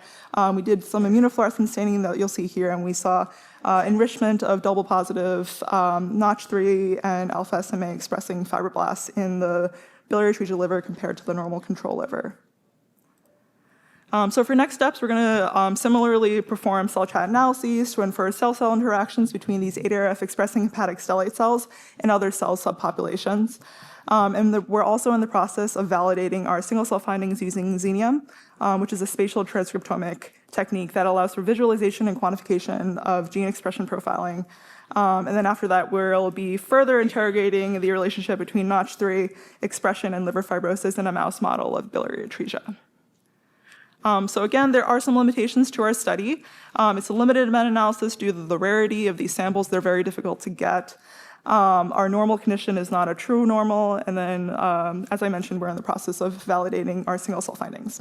We did some immunofluorescence staining that you'll see here, and we saw enrichment of double positive Notch3 and alpha SMA expressing fibroblasts in the biliary atresia liver compared to the normal control liver. So for next steps, we're going to similarly perform cell chat analyses to infer cell-cell interactions between these ADRF expressing hepatic stellate cells and other cell subpopulations. We're also in the process of validating our single-cell findings using Xenium, which is a spatial transcriptomic technique that allows for visualization and quantification of gene expression profiling. And then after that, we'll be further interrogating the relationship between Notch3 expression and liver fibrosis in a mouse model of biliary atresia. So again, there are some limitations to our study. It's a limited meta-analysis due to the rarity of these samples. They're very difficult to get. Our normal condition is not a true normal. And then, as I mentioned, we're in the process of validating our single-cell findings.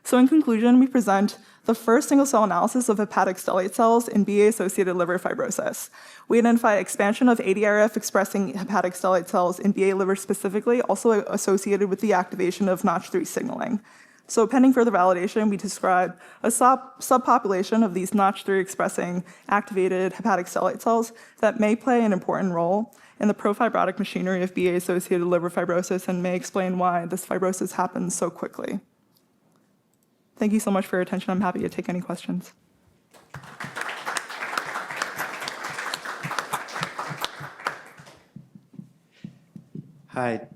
So in conclusion, we present the first single-cell analysis of hepatic stellate cells in BA-associated liver fibrosis. We identified expansion of ADRF-expressing hepatic stellate cells in BA liver specifically, also associated with the activation of Notch3 signaling. So pending further validation, we describe a subpopulation of these Notch3-expressing activated hepatic stellate cells that may play an important role in the profibrotic machinery of BA-associated liver fibrosis and may explain why this fibrosis happens so quickly. Thank you so much for your attention. I'm happy to take any questions. Hi,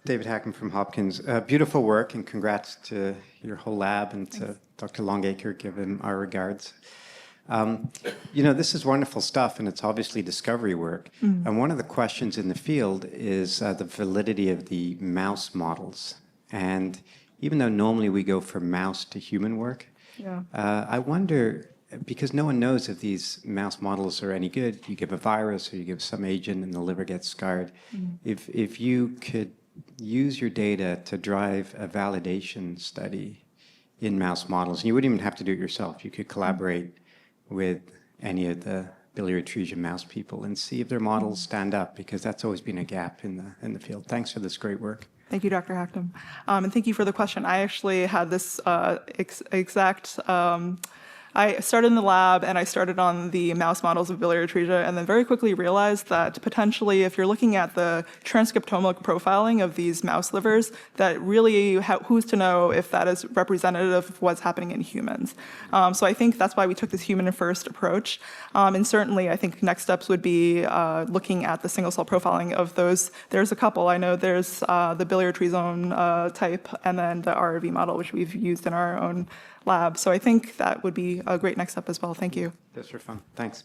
David Hacken from Hopkins. Beautiful work, and congrats to your whole lab and to Dr. Longacre. Give him our regards. You know, this is wonderful stuff, and it's obviously discovery work. And one of the questions in the field is the validity of the mouse models. And even though normally we go for mouse to human work, I wonder, because no one knows if these mouse models are any good, you give a virus or you give some agent and the liver gets scarred. If you could use your data to drive a validation study in mouse models, and you wouldn't even have to do it yourself, you could collaborate with any of the biliary atresia mouse people and see if their models stand up, because that's always been a gap in the field. Thanks for this great work. Thank you, Dr. Hackton. And thank you for the question. I actually had this exact I started in the lab and I started on the mouse models of biliary atresia, and then very quickly realized that potentially if you're looking at the transcriptomic profiling of these mouse livers, that really who's to know if that is representative of what's happening in humans. So I think that's why we took this human first approach. And certainly I think next steps would be looking at the single cell profiling of those. There's a couple. I know there's the biliary atresia type and then the RRV model, which we've used in our own lab. So I think that would be a great next step as well. Thank you. That's for fun. Thanks.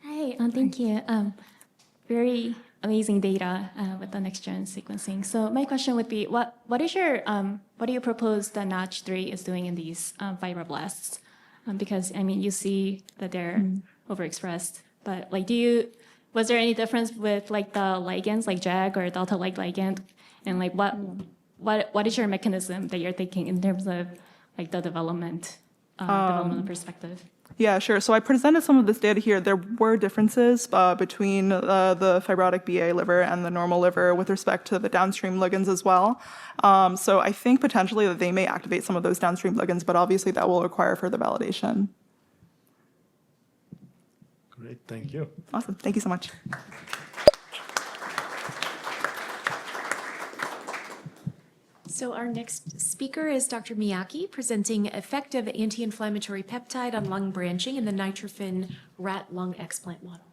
Hi, thank you. Very amazing data with the next-gen sequencing. So my question would be, what do you propose that Notch3 is doing in these fibroblasts? Because I mean, you see that they're overexpressed, but like, was there any difference with like the ligands, like JAG or delta-like ligand, and like what is your mechanism that you're thinking in terms of like the development developmental perspective? Yeah, sure. So I presented some of this data here. There were differences between the fibrotic BA liver and the normal liver with respect to the downstream ligands as well. So I think potentially that they may activate some of those downstream ligands, but obviously that will require further validation. Great, thank you. Awesome. Thank you so much. So our next speaker is Dr. Miyake, presenting effective anti-inflammatory peptide on lung branching in the nitrophin rat lung explant model.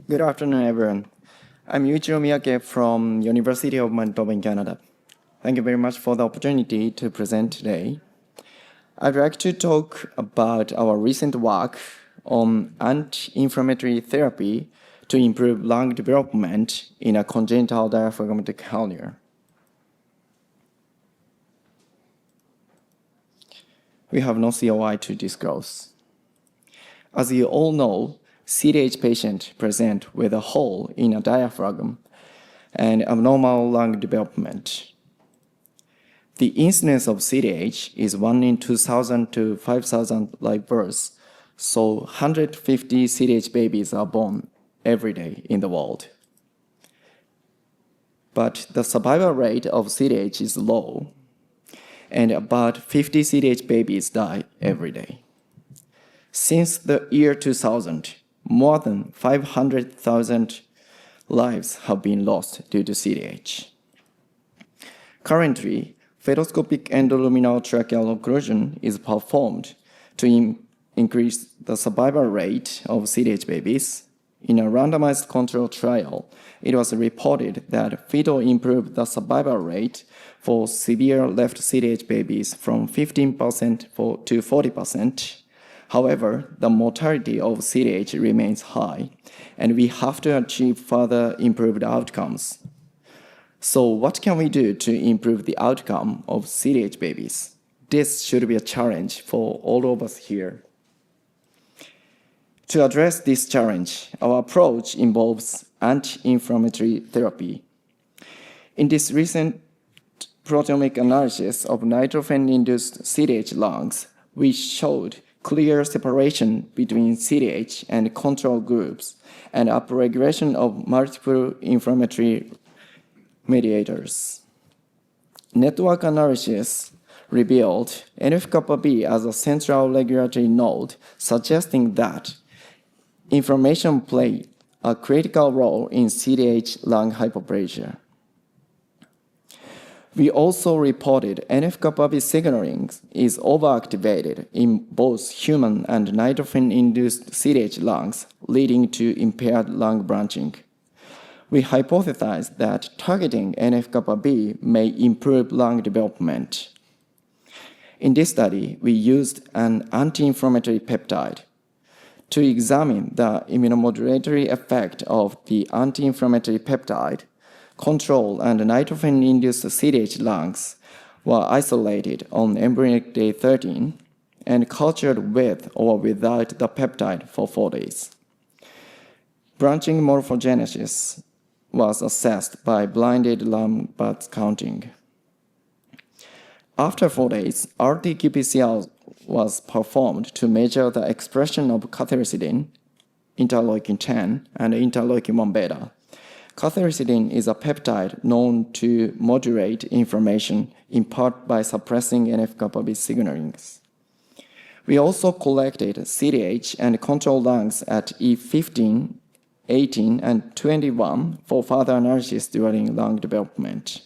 Good afternoon, everyone. I'm Yuichiro Miyake from University of Manitoba in Canada. Thank you very much for the opportunity to present today. I'd like to talk about our recent work on anti-inflammatory therapy to improve lung development in a congenital diaphragmatic hernia. We have no COI to disclose. As you all know, CDH patients present with a hole in a diaphragm and abnormal lung development. The incidence of CDH is 1 in 2,000 to 5,000 live births, so 150 CDH babies are born every day in the world. But the survival rate of CDH is low, and about 50 CDH babies die every day. Since the year 2000, more than 500,000 lives have been lost due to CDH. Currently, fetoscopic endoluminal tracheal occlusion is performed to increase the survival rate of CDH babies. In a randomized control trial, it was reported that Fetal improved the survival rate for severe left CDH babies from 15% to 40%. However, the mortality of CDH remains high, and we have to achieve further improved outcomes. So what can we do to improve the outcome of CDH babies? This should be a challenge for all of us here. To address this challenge, our approach involves anti-inflammatory therapy. In this recent proteomic analysis of nitrophen-induced CDH lungs, we showed clear separation between CDH and control groups and upregulation of multiple inflammatory mediators. Network analysis revealed NF-kappa B as a central regulatory node, suggesting that inflammation plays a critical role in CDH lung hyperplasia. We also reported NF-kappa B signaling is overactivated in both human and nitrophen-induced CDH lungs, leading to impaired lung branching. We hypothesized that targeting NF-kappa B may improve lung development. In this study, we used an anti-inflammatory peptide. To examine the immunomodulatory effect of the anti-inflammatory peptide, control and nitrophen-induced CDH lungs were isolated on embryonic day 13 and cultured with or without the peptide for 4 days. Branching morphogenesis was assessed by blinded lung bud counting. After 4 days, RT-qPCR was performed to measure the expression of cathelicidin, interleukin-10, and interleukin-1 beta. Cathelicidin is a peptide known to modulate inflammation, in part by suppressing NF-kappa B signaling. We also collected CDH and control lungs at E15, 18, and 21 for further analysis during lung development.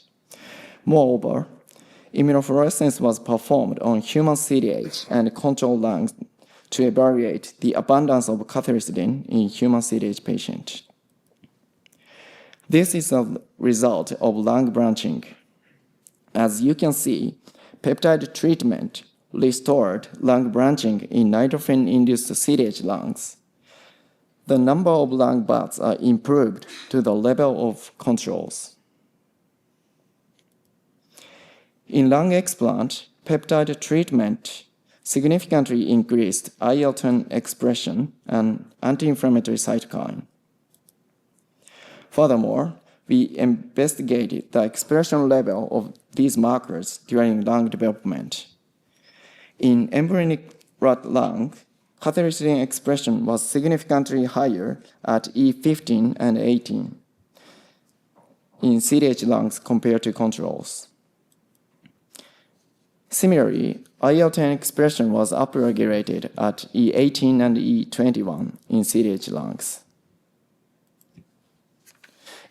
Moreover, immunofluorescence was performed on human CDH and control lungs to evaluate the abundance of cathelicidin in human CDH patients. This is a result of lung branching. As you can see, peptide treatment restored lung branching in nitrophen-induced CDH lungs. The number of lung buds are improved to the level of controls. In lung explant, peptide treatment significantly increased IL-10 expression and anti-inflammatory cytokine. Furthermore, we investigated the expression level of these markers during lung development. In embryonic rat lung, cathelicidin expression was significantly higher at E15 and 18 in CDH lungs compared to controls. Similarly, IL-10 expression was upregulated at E18 and E21 in CDH lungs.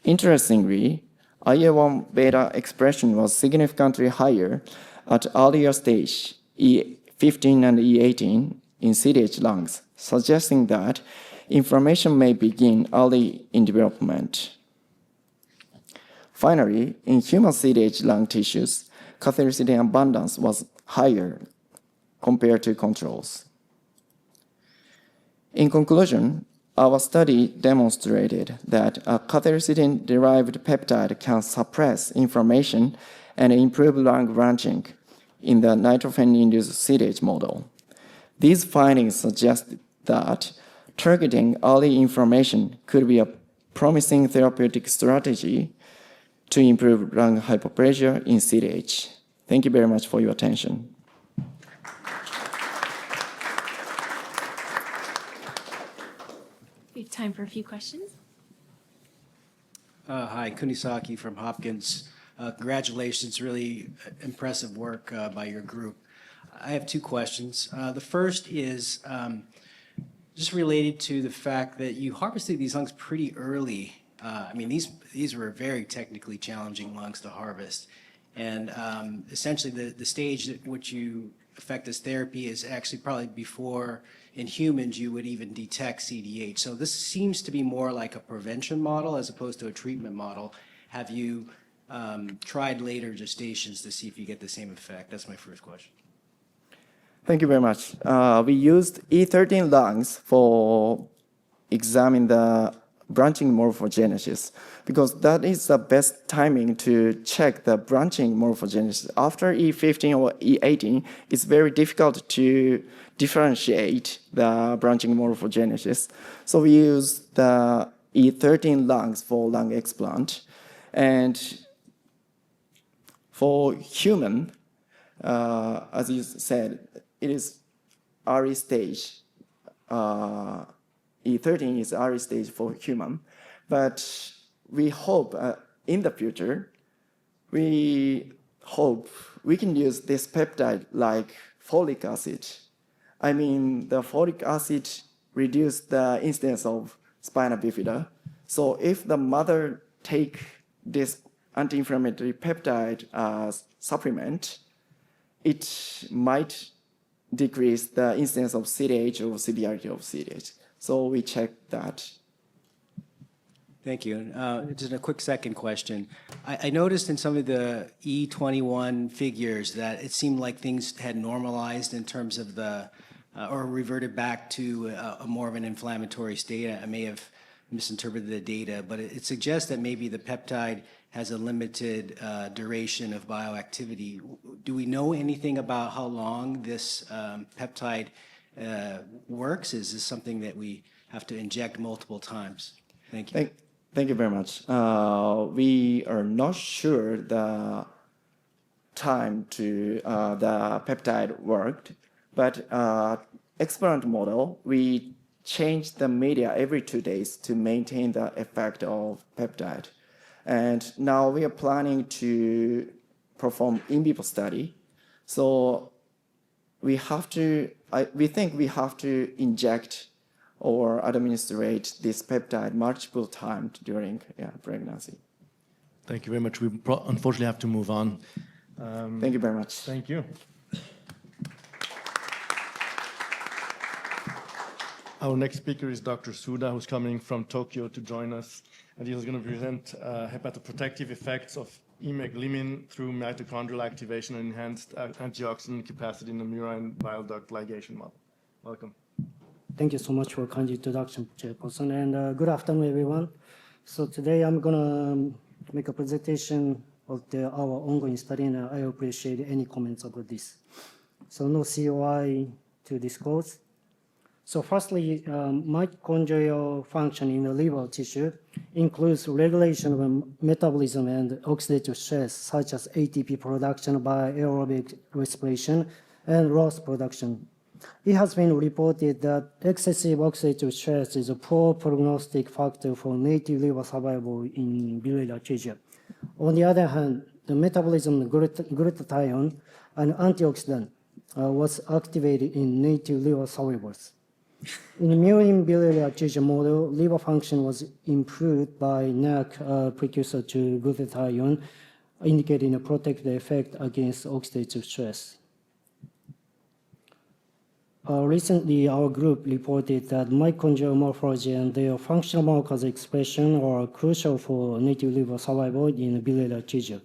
Interestingly, IL-1 beta expression was significantly higher at earlier stage, E15 and E18 in CDH lungs, suggesting that inflammation may begin early in development. Finally, in human CDH lung tissues, cathelicidin abundance was higher compared to controls. In conclusion, our study demonstrated that a cathelicidin-derived peptide can suppress inflammation and improve lung branching in the nitrofen-induced CDH model. These findings suggest that targeting early inflammation could be a promising therapeutic strategy to improve lung hyperplasia in CDH. Thank you very much for your attention. We have time for a few questions. Hi, Kunisaki from Hopkins. Congratulations, really impressive work by your group. I have two questions. The first is just related to the fact that you harvested these lungs pretty early. I mean, these were very technically challenging lungs to harvest. And essentially the stage at which you affect this therapy is actually probably before in humans you would even detect CDH. So this seems to be more like a prevention model as opposed to a treatment model. Have you tried later gestations to see if you get the same effect? That's my first question. Thank you very much. We used E13 lungs for examining the branching morphogenesis because that is the best timing to check the branching morphogenesis. After E15 or E18, it's very difficult to differentiate the branching morphogenesis. So we use the E13 lungs for lung explant. And for human, as you said, it is early stage. E13 is early stage for human, but we hope in the future, we hope we can use this peptide like folic acid. I mean, the folic acid reduces the incidence of spina bifida. So if the mother take this anti-inflammatory peptide as supplement, it might decrease the incidence of CDH or severity of CDH. So we checked that. Thank you. Just a quick second question. I noticed in some of the E21 figures that it seemed like things had normalized in terms of the, or reverted back to a more of an inflammatory state. I may have misinterpreted the data, but it suggests that maybe the peptide has a limited duration of bioactivity. Do we know anything about how long this peptide works? Is this something that we have to inject multiple times? Thank you. Thank you very much. We are not sure the time to the peptide worked, but experiment model, we change the media every 2 days to maintain the effect of peptide. And now we are planning to perform in vivo study. So we think we have to inject or administrate this peptide multiple times during pregnancy. Thank you very much. We unfortunately have to move on. Thank you very much. Thank you. Our next speaker is Dr. Suda, who's coming from Tokyo to join us. And he's going to present hepatoprotective effects of imeglimin through mitochondrial activation and enhanced antioxidant capacity in the murine bile duct ligation model. Welcome. Thank you so much for kind introduction, Chairperson, and good afternoon, everyone. So today I'm going to make a presentation of our ongoing study, and I appreciate any comments about this. So no COI to disclose. So firstly, mitochondrial function in the liver tissue includes regulation of metabolism and oxidative stress, such as ATP production by aerobic respiration and ROS production. It has been reported that excessive oxidative stress is a poor prognostic factor for native liver survival in biliary atresia. On the other hand, the metabolism of glutathione, an antioxidant, was activated in native liver survivors. In the murine biliary atresia model, liver function was improved by NAC precursor to glutathione, indicating a protective effect against oxidative stress. Recently, our group reported that mitochondrial morphology and their functional markers expression are crucial for native liver survival in biliary atresia.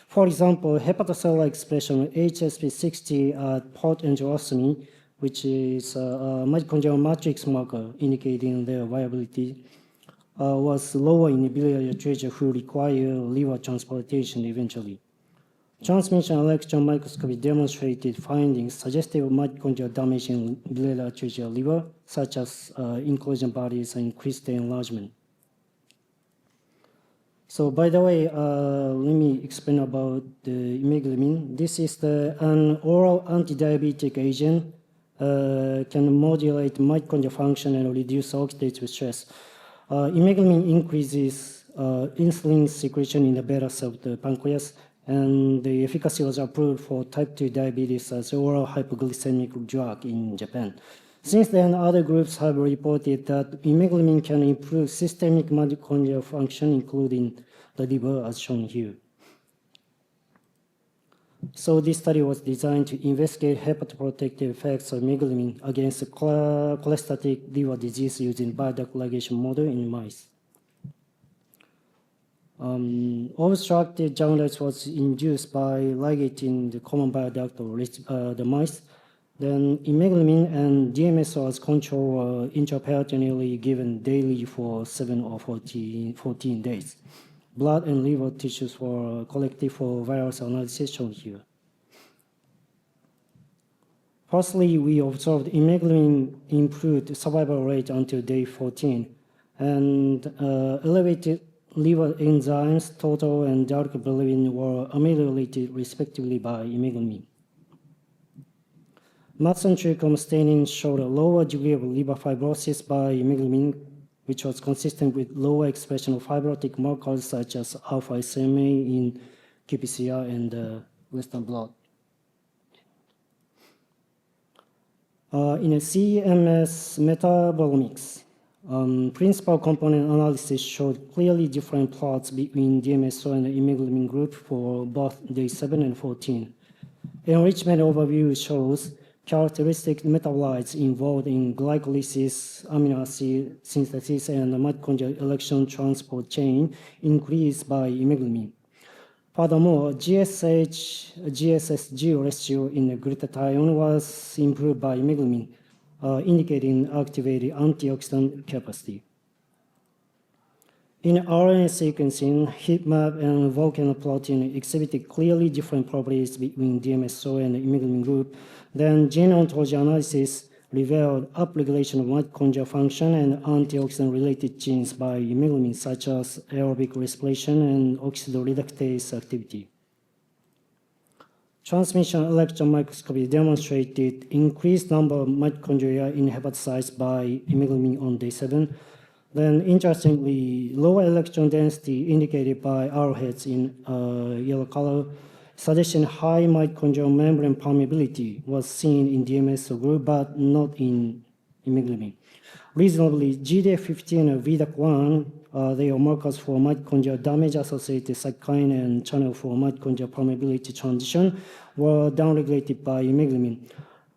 For example, hepatocellular expression of HSP60 at port enterostomy, which is a mitochondrial matrix marker indicating their viability, was lower in biliary atresia who require liver transplantation eventually. Transmission electron microscopy demonstrated findings suggestive of mitochondrial damage in biliary atresia liver, such as inclusion bodies and crystal enlargement. So by the way, let me explain about the imeglimin. This is an oral anti-diabetic agent, can modulate mitochondrial function and reduce oxidative stress. Imeglimin increases insulin secretion in the beta cell of the pancreas, and the efficacy was approved for type 2 diabetes as oral hypoglycemic drug in Japan. Since then, other groups have reported that imeglimin can improve systemic mitochondrial function, including the liver, as shown here. So this study was designed to investigate hepatoprotective effects of imeglimin against cholestatic liver disease using bile-duct ligation model in mice. Obstructive jaundice was induced by ligating the common bile duct of the mice. Then imeglimin and DMSO as control were intraperitoneally given daily for 7 or 14 days. Blood and liver tissues were collected for virus analysis shown here. Firstly, we observed imeglimin improved survival rate until day 14, and elevated liver enzymes, total and dark bilirubin, were ameliorated respectively by imeglimin. Mesenchymal staining showed a lower degree of liver fibrosis by imeglimin, which was consistent with lower expression of fibrotic markers such as alpha SMA in qPCR and Western blot. In a CMS metabolomics, principal component analysis showed clearly different plots between DMSO and the imeglimin group for both day 7 and 14. Enrichment overview shows characteristic metabolites involved in glycolysis, amino acid synthesis, and the mitochondrial electron transport chain increased by imeglimin. Furthermore, GSH-GSSG ratio in the glutathione was improved by imeglimin, indicating activated antioxidant capacity. In RNA sequencing, heat map and volcano plotting exhibited clearly different properties between DMSO and the imeglimin group. Then gene ontology analysis revealed upregulation of mitochondrial function and antioxidant-related genes by imeglimin, such as aerobic respiration and oxidoreductase activity. Transmission electron microscopy demonstrated increased number of mitochondria in hepatocytes by imeglimin on day 7. Then, interestingly, lower electron density indicated by arrowheads in yellow color, suggesting high mitochondrial membrane permeability was seen in DMSO group, but not in imeglimin. Reasonably, GDF15 and VDAC1, they are markers for mitochondrial damage-associated cytokine and channel for mitochondrial permeability transition, were downregulated by imeglimin.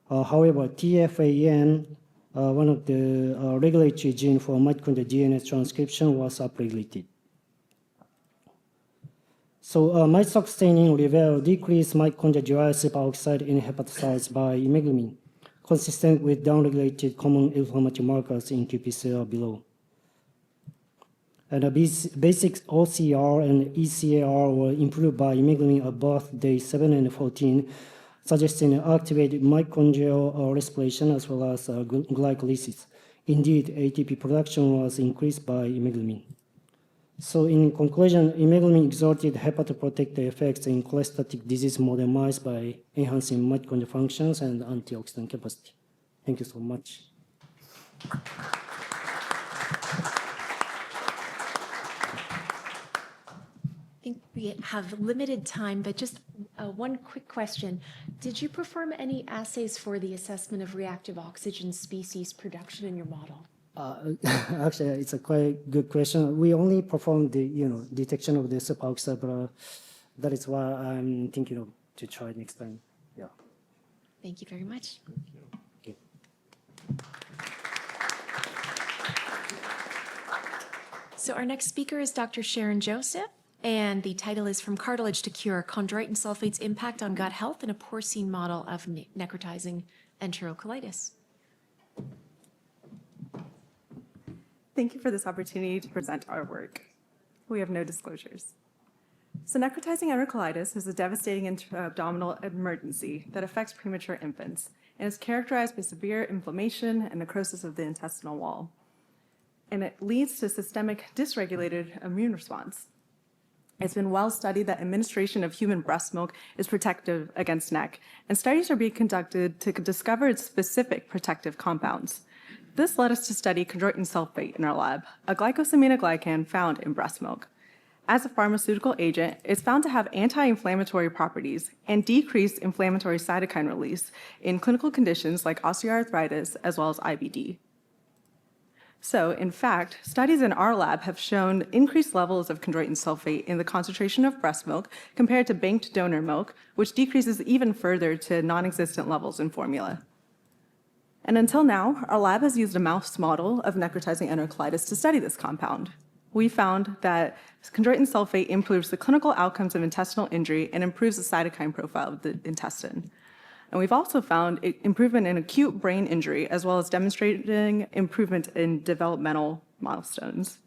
However, TFAM, one of the regulatory genes for mitochondrial DNA transcription, was upregulated. So mitotox staining revealed decreased mitochondrial dry superoxide in hepatocytes by imeglimin, consistent with downregulated common inflammatory markers in qPCR below. And the basic OCR and ECAR were improved by imeglimin at both day 7 and 14. suggesting activated mitochondrial respiration as well as glycolysis. Indeed, ATP production was increased by imeglamin. So in conclusion, imeglamin exerted hepatoprotective effects in cholestatic disease model mice by enhancing mitochondrial functions and antioxidant capacity. Thank you so much. I think we have limited time, but just one quick question. Did you perform any assays for the assessment of reactive oxygen species production in your model? Actually, it's a quite good question. We only performed the detection of the superoxide, but that is why I'm thinking of to try next time. Yeah. Thank you very much. Okay. So our next speaker is Dr. Sharon Joseph, and the title is From Cartilage to Cure, Chondroitin Sulfate's Impact on Gut Health in a Porcine Model of Necrotizing Enterocolitis. Thank you for this opportunity to present our work. We have no disclosures. So necrotizing enterocolitis is a devastating intra-abdominal emergency that affects premature infants and is characterized by severe inflammation and necrosis of the intestinal wall. And it leads to systemic dysregulated immune response. It's been well studied that administration of human breast milk is protective against NEC, and studies are being conducted to discover its specific protective compounds. This led us to study chondroitin sulfate in our lab, a glycosaminoglycan found in breast milk. As a pharmaceutical agent, it's found to have anti-inflammatory properties and decreased inflammatory cytokine release in clinical conditions like osteoarthritis as well as IBD. So, in fact, studies in our lab have shown increased levels of chondroitin sulfate in the concentration of breast milk compared to banked donor milk, which decreases even further to non-existent levels in formula. And until now, our lab has used a mouse model of necrotizing enterocolitis to study this compound. We found that chondroitin sulfate improves the clinical outcomes of intestinal injury and improves the cytokine profile of the intestine. And we've also found improvement in acute brain injury, as well as demonstrating improvement in developmental milestones.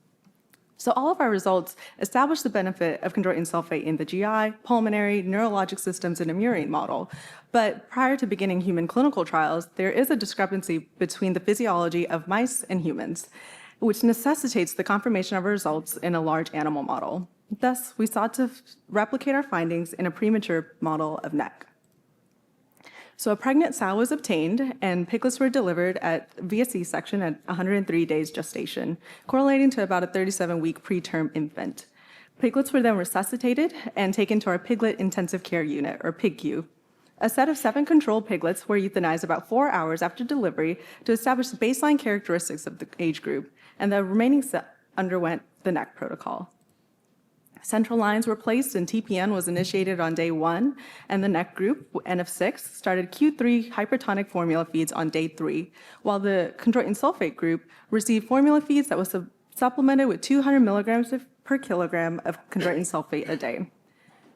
So all of our results establish the benefit of chondroitin sulfate in the GI, pulmonary, neurologic systems, and a murine model. But prior to beginning human clinical trials, there is a discrepancy between the physiology of mice and humans, which necessitates the confirmation of our results in a large animal model. Thus, we sought to replicate our findings in a premature model of NEC. So a pregnant sow was obtained, and piglets were delivered via C-section at 103 days gestation, correlating to about a 37-week preterm infant. Piglets were then resuscitated and taken to our Piglet Intensive Care Unit, or PICU. A set of 7 control piglets were euthanized about 4 hours after delivery to establish the baseline characteristics of the age group, and the remaining set underwent the NEC protocol. Central lines were placed and TPN was initiated on day 1, and the NEC group, N of 6, started Q3 hypertonic formula feeds on day 3, while the chondroitin sulfate group received formula feeds that was supplemented with 200 milligrams per kilogram of chondroitin sulfate a day.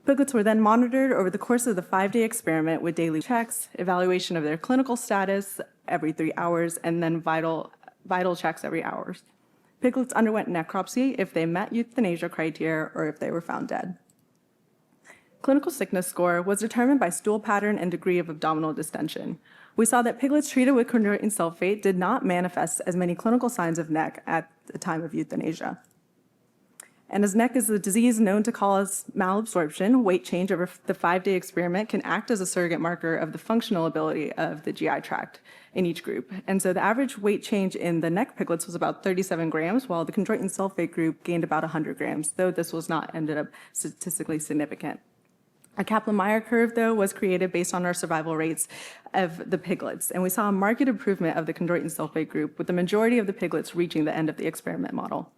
Piglets were then monitored over the course of the 5-day experiment with daily checks, evaluation of their clinical status every 3 hours, and then vital checks every hour. Piglets underwent necropsy if they met euthanasia criteria or if they were found dead. Clinical sickness score was determined by stool pattern and degree of abdominal distension. We saw that piglets treated with chondroitin sulfate did not manifest as many clinical signs of NEC at the time of euthanasia. And as NEC is a disease known to cause malabsorption, weight change over the 5-day experiment can act as a surrogate marker of the functional ability of the GI tract in each group. And so the average weight change in the NEC piglets was about 37 grams, while the chondroitin sulfate group gained about 100 grams, though this was not ended up statistically significant. A Kaplan-Meier curve, though, was created based on our survival rates of the piglets, and we saw a marked improvement of the chondroitin sulfate group, with the majority of the piglets reaching the end of the experiment model.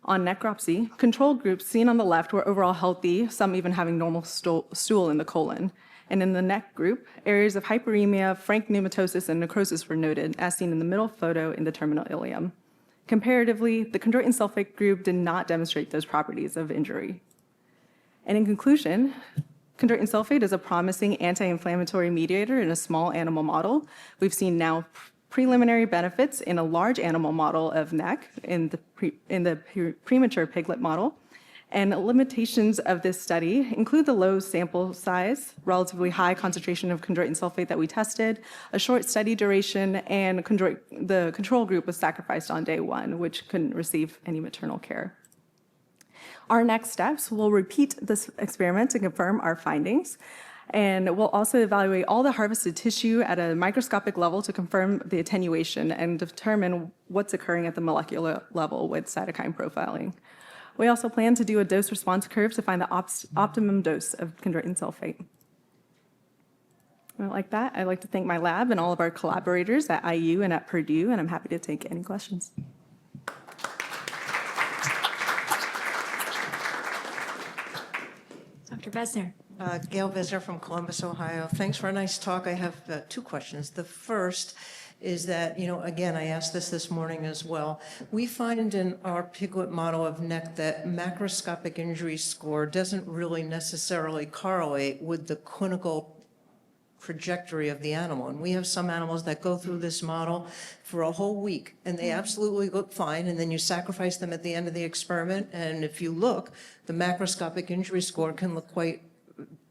On necropsy, control groups seen on the left were overall healthy, some even having normal stool in the colon. And in the NEC group, areas of hyperemia, frank pneumatosis, and necrosis were noted, as seen in the middle photo in the terminal ileum. Comparatively, the chondroitin sulfate group did not demonstrate those properties of injury. And in conclusion, chondroitin sulfate is a promising anti-inflammatory mediator in a small animal model. We've seen now preliminary benefits in a large animal model of NEC in the premature piglet model. And limitations of this study include the low sample size, relatively high concentration of chondroitin sulfate that we tested, a short study duration, and the control group was sacrificed on day 1, which couldn't receive any maternal care. Our next steps, we'll repeat this experiment to confirm our findings, and we'll also evaluate all the harvested tissue at a microscopic level to confirm the attenuation and determine what's occurring at the molecular level with cytokine profiling. We also plan to do a dose-response curve to find the optimum dose of chondroitin sulfate. And like that, I'd like to thank my lab and all of our collaborators at IU and at Purdue, and I'm happy to take any questions. Dr. Besner. Gail Besner from Columbus, Ohio. Thanks for a nice talk. I have 2 questions. The first is that, again, I asked this morning as well. We find in our Piglet model of neck that macroscopic injury score doesn't really necessarily correlate with the clinical trajectory of the animal. And we have some animals that go through this model for a whole week and they absolutely look fine, and then you sacrifice them at the end of the experiment, and if you look, the macroscopic injury score can look quite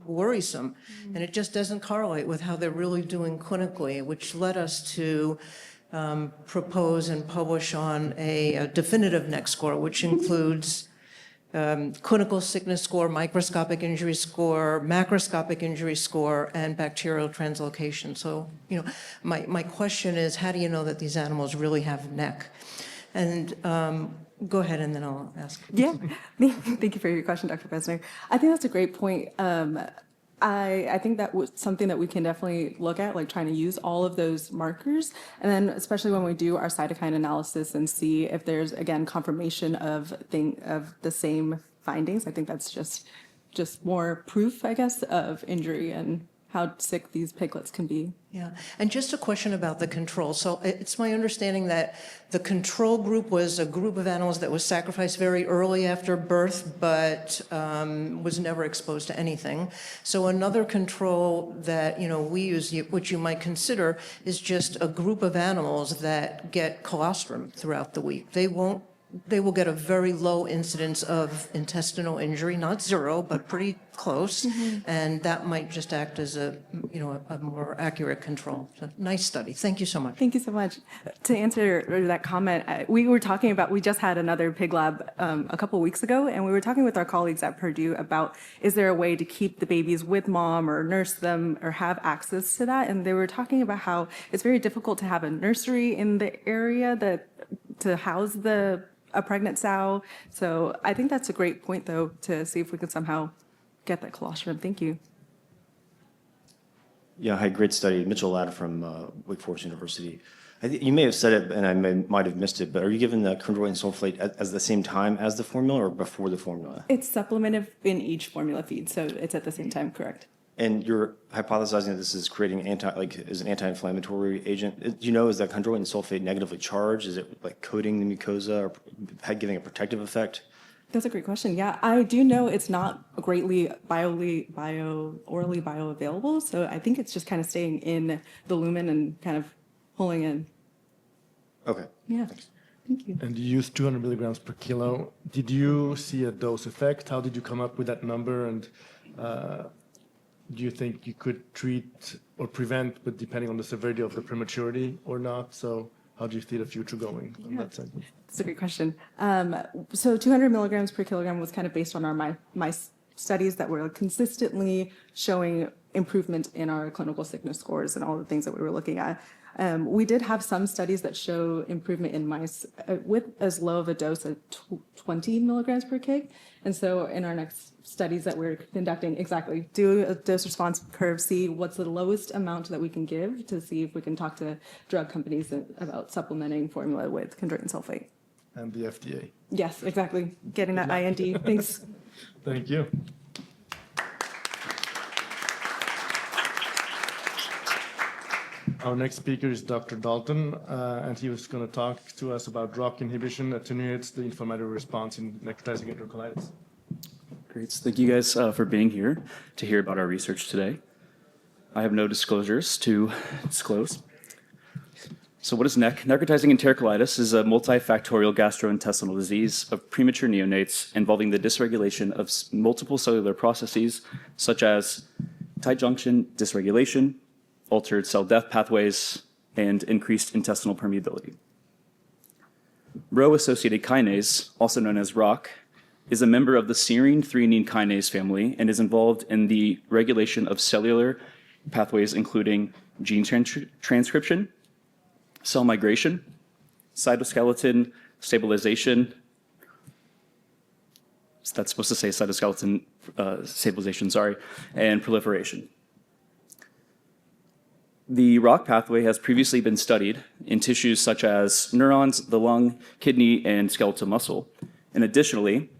worrisome, and it just doesn't correlate with how they're really doing clinically, which led us to propose and publish on a definitive neck score, which includes clinical sickness score, microscopic injury score, macroscopic injury score, and bacterial translocation. So, my question is, how do you know that these animals really have neck? And go ahead, and then I'll ask. Yeah, thank you for your question, Dr. Besner. I think that's a great point. I think that was something that we can definitely look at, like trying to use all of those markers, and then especially when we do our cytokine analysis and see if there's, again, confirmation of the same findings. I think that's just more proof, I guess, of injury and how sick these piglets can be. Yeah, and just a question about the control. So it's my understanding that the control group was a group of animals that was sacrificed very early after birth, but was never exposed to anything. So another control that we use, which you might consider, is just a group of animals that get colostrum throughout the week. They will get a very low incidence of intestinal injury, not 0, but pretty close, and that might just act as a more accurate control. So, nice study. Thank you so much. Thank you so much. To answer that comment, we just had another pig lab a couple weeks ago, and we were talking with our colleagues at Purdue about, is there a way to keep the babies with mom or nurse them or have access to that? And they were talking about how it's very difficult to have a nursery in the area to house a pregnant sow. So I think that's a great point, though, to see if we can somehow get that colostrum. Thank you. Yeah, hi, great study. Mitchell Ladd from Wake Forest University. You may have said it, and I might have missed it, but are you given the chondroitin sulfate at the same time as the formula or before the formula? It's supplemented in each formula feed, so it's at the same time, correct? And you're hypothesizing that this is creating is an anti-inflammatory agent. Do you know, is that chondroitin sulfate negatively charged? Is it like coating the mucosa or giving a protective effect? That's a great question. Yeah, I do know it's not greatly orally bioavailable, so I think it's just kind of staying in the lumen and kind of pulling in. Okay. Yeah. Thanks. Thank you. And you used 200 milligrams per kilo. Did you see a dose effect? How did you come up with that number? And do you think you could treat or prevent, but depending on the severity of the prematurity or not? So how do you see the future going on that side? That's a great question. So 200 milligrams per kilogram was kind of based on our mice studies that were consistently showing improvement in our clinical sickness scores and all the things that we were looking at. We did have some studies that show improvement in mice with as low of a dose of 20 milligrams per kg. And so in our next studies that we're conducting, do a dose response curve, see what's the lowest amount that we can give to see if we can talk to drug companies about supplementing formula with chondroitin sulfate. And the FDA. Yes, exactly. Getting that IND. Thanks. Thank you. Our next speaker is Dr. Dalton, and he was going to talk to us about ROCK inhibition attenuates the inflammatory response in necrotizing enterocolitis. Great. So thank you guys for being here to hear about our research today. I have no disclosures to disclose. So what is NEC? Necrotizing enterocolitis is a multifactorial gastrointestinal disease of premature neonates involving the dysregulation of multiple cellular processes such as tight junction dysregulation, altered cell death pathways, and increased intestinal permeability. Rho-associated kinase, also known as ROC, is a member of the serine-threonine kinase family and is involved in the regulation of cellular pathways including gene transcription, cell migration, cytoskeleton stabilization. That's supposed to say cytoskeleton stabilization, sorry, and proliferation. The ROC pathway has previously been studied in tissues such as neurons, the lung, kidney, and skeletal muscle. And additionally,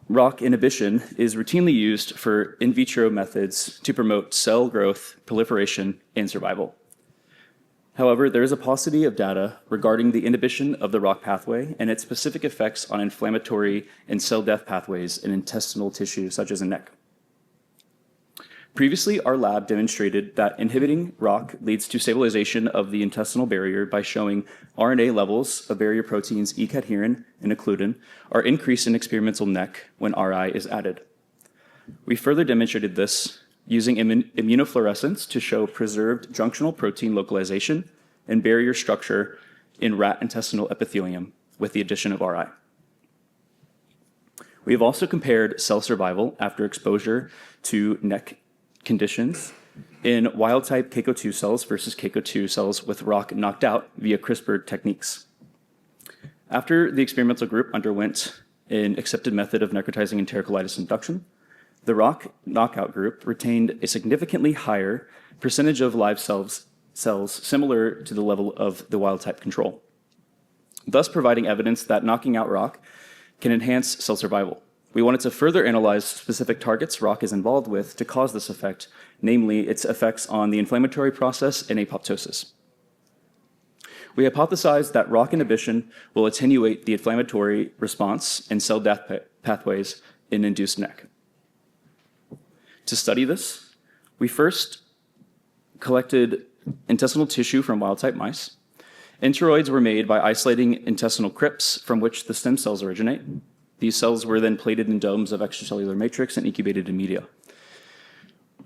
ROC inhibition is routinely used for in vitro methods to promote cell growth, proliferation, and survival. However, there is a paucity of data regarding the inhibition of the ROC pathway and its specific effects on inflammatory and cell death pathways in intestinal tissue, such as in neck. Previously, our lab demonstrated that inhibiting ROC leads to stabilization of the intestinal barrier by showing RNA levels of barrier proteins E-cadherin and occludin are increased in experimental neck when RI is added. We further demonstrated this using immunofluorescence to show preserved junctional protein localization and barrier structure in rat intestinal epithelium with the addition of RI. We have also compared cell survival after exposure to neck conditions in wild-type KCO2 cells versus KCO2 cells with ROC knocked out via CRISPR techniques. After the experimental group underwent an accepted method of necrotizing enterocolitis induction, the ROC knockout group retained a significantly higher percentage of live cells similar to the level of the wild-type control, thus providing evidence that knocking out ROC can enhance cell survival. We wanted to further analyze specific targets ROC is involved with to cause this effect, namely its effects on the inflammatory process and apoptosis. We hypothesized that ROC inhibition will attenuate the inflammatory response and cell death pathways in induced neck. To study this, we first collected intestinal tissue from wild-type mice. Enteroids were made by isolating intestinal crypts from which the stem cells originate. These cells were then plated in domes of extracellular matrix and incubated in media.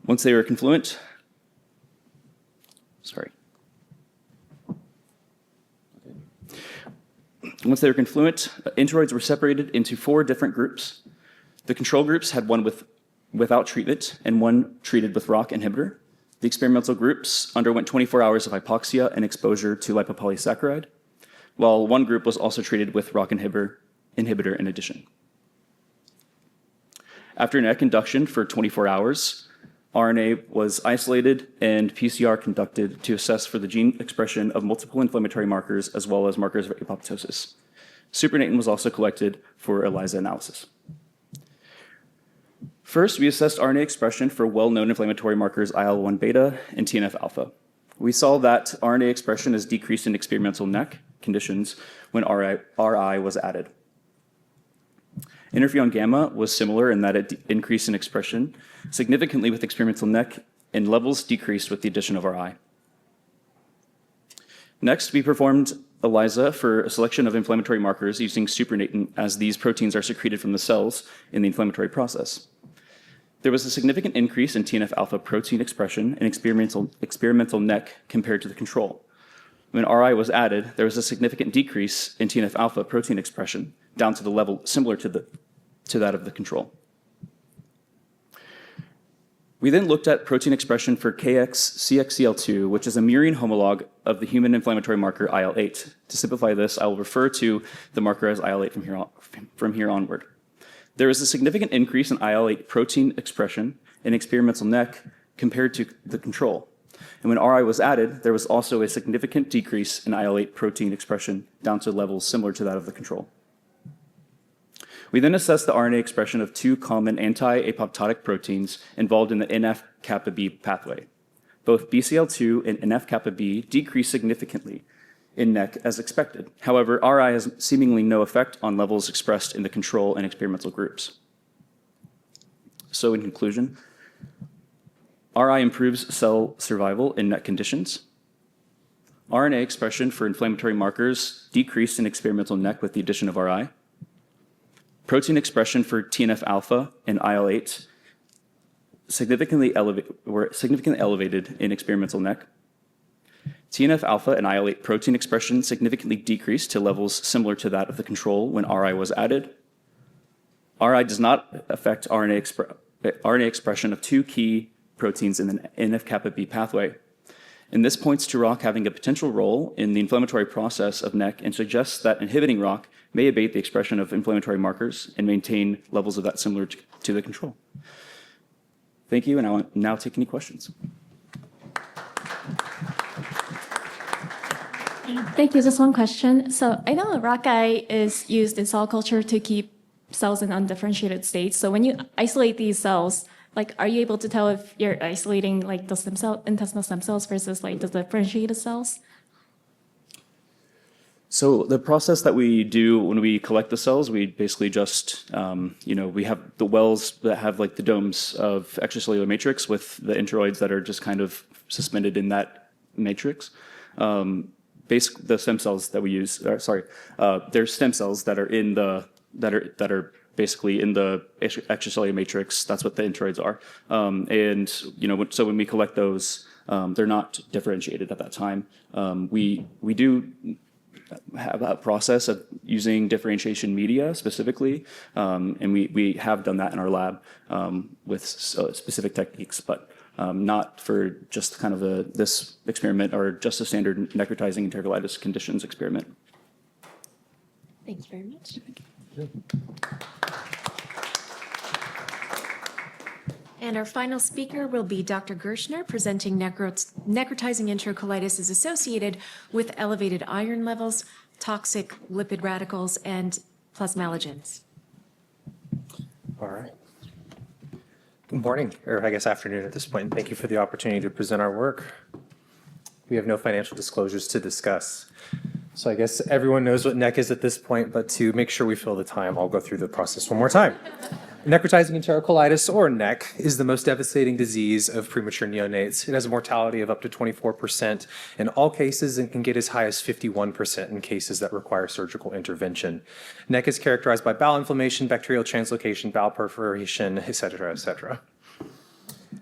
Once they were confluent, enteroids were separated into 4 different groups. The control groups had one without treatment and one treated with ROC inhibitor. The experimental groups underwent 24 hours of hypoxia and exposure to lipopolysaccharide, while one group was also treated with ROC inhibitor in addition. After neck induction for 24 hours, RNA was isolated and PCR conducted to assess for the gene expression of multiple inflammatory markers as well as markers of apoptosis. Supernatant was also collected for ELISA analysis. First, we assessed RNA expression for well-known inflammatory markers IL-1 beta and TNF-alpha. We saw that RNA expression is decreased in experimental neck conditions when RI was added. Interferon gamma was similar in that it increased in expression significantly with experimental neck, and levels decreased with the addition of RI. Next, we performed ELISA for a selection of inflammatory markers using supernatant, as these proteins are secreted from the cells in the inflammatory process. There was a significant increase in TNF-alpha protein expression in experimental neck compared to the control. When RI was added, there was a significant decrease in TNF-alpha protein expression down to the level similar to that of the control. We then looked at protein expression for KX-CXCL2, which is a murine homologue of the human inflammatory marker IL-8. To simplify this, I will refer to the marker as IL-8 from here onward. There was a significant increase in IL-8 protein expression in experimental neck compared to the control. And when RI was added, there was also a significant decrease in IL-8 protein expression down to levels similar to that of the control. We then assessed the RNA expression of 2 common anti-apoptotic proteins involved in the NF-kappa B pathway. Both BCL2 and NF-kappa B decreased significantly in neck as expected. However, RI has seemingly no effect on levels expressed in the control and experimental groups. So in conclusion, RI improves cell survival in neck conditions. RNA expression for inflammatory markers decreased in experimental NEC with the addition of RI. Protein expression for TNF-alpha and IL-8 were significantly elevated in experimental NEC. TNF-alpha and IL-8 protein expression significantly decreased to levels similar to that of the control when RI was added. RI does not affect RNA expression of two key proteins in the NF-kappa B pathway. And this points to ROCK having a potential role in the inflammatory process of NEC and suggests that inhibiting ROCK may abate the expression of inflammatory markers and maintain levels of that similar to the control. Thank you, and I'll now take any questions. Thank you. Just one question. So I know ROCK-I is used in cell culture to keep cells in undifferentiated states. So when you isolate these cells, like, are you able to tell if you're isolating like the intestinal stem cells versus like the differentiated cells? So the process that we do when we collect the cells, we basically just, we have the wells that have like the domes of extracellular matrix with the enteroids that are just kind of suspended in that matrix. The stem cells that we use, there's stem cells that are in the that are basically in the extracellular matrix. That's what the enteroids are. So when we collect those, they're not differentiated at that time. We do have a process of using differentiation media specifically, and we have done that in our lab with specific techniques, but not for just kind of this experiment or just a standard necrotizing enterocolitis conditions experiment. Thank you very much. And our final speaker will be Dr. Gershner, presenting necrotizing enterocolitis is associated with elevated iron levels, toxic lipid radicals, and plasmalogens. All right. Good morning, or I guess afternoon at this point, and thank you for the opportunity to present our work. We have no financial disclosures to discuss. So I guess everyone knows what NEC is at this point, but to make sure we fill the time, I'll go through the process one more time. Necrotizing enterocolitis, or NEC, is the most devastating disease of premature neonates. It has a mortality of up to 24% in all cases and can get as high as 51% in cases that require surgical intervention. NEC is characterized by bowel inflammation, bacterial translocation, bowel perforation, et cetera,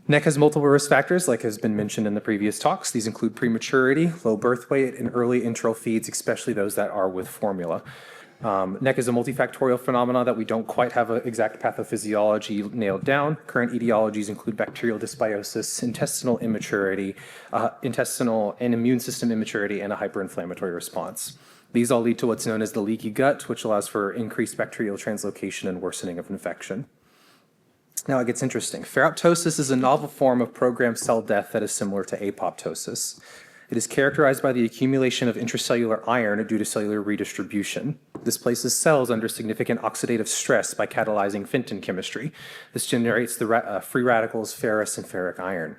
NEC has multiple risk factors, like has been mentioned in the previous talks. These include prematurity, low birth weight, and early enteral feeds, especially those that are with formula. NEC is a multifactorial phenomenon that we don't quite have an exact pathophysiology nailed down. Current etiologies include bacterial dysbiosis, intestinal immaturity, intestinal and immune system immaturity, and a hyperinflammatory response. These all lead to what's known as the leaky gut, which allows for increased bacterial translocation and worsening of infection. Now it gets interesting. Ferroptosis is a novel form of programmed cell death that is similar to apoptosis. It is characterized by the accumulation of intracellular iron due to cellular redistribution. This places cells under significant oxidative stress by catalyzing Fenton chemistry. This generates the free radicals ferrous and ferric iron.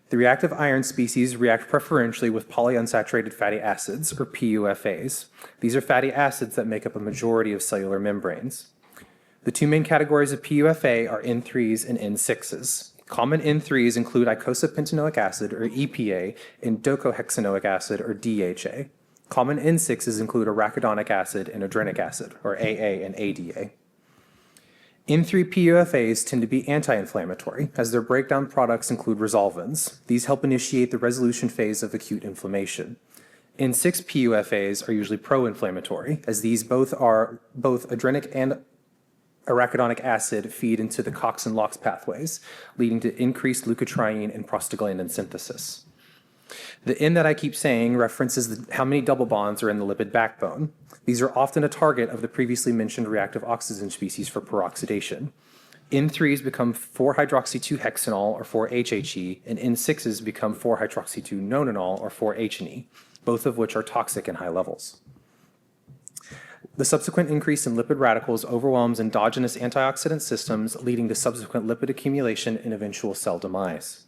The reactive iron species react preferentially with polyunsaturated fatty acids, or PUFAs. These are fatty acids that make up a majority of cellular membranes. The two main categories of PUFA are N3s and N6s. Common N3s include eicosapentaenoic acid, or EPA, and docosahexaenoic acid, or DHA. Common N6s include arachidonic acid and adrenic acid, or AA and ADA. N3 PUFAs tend to be anti-inflammatory, as their breakdown products include resolvins. These help initiate the resolution phase of acute inflammation. N6 PUFAs are usually pro-inflammatory, as these both adrenic and arachidonic acid feed into the COX and LOX pathways, leading to increased leukotriene and prostaglandin synthesis. The N that I keep saying references how many double bonds are in the lipid backbone. These are often a target of the previously mentioned reactive oxygen species for peroxidation. N3s become 4-hydroxy-2-hexanol, or 4-HHE, and N6s become 4-hydroxy-2-nonanol, or 4-HNE, both of which are toxic in high levels. The subsequent increase in lipid radicals overwhelms endogenous antioxidant systems, leading to subsequent lipid accumulation and eventual cell demise.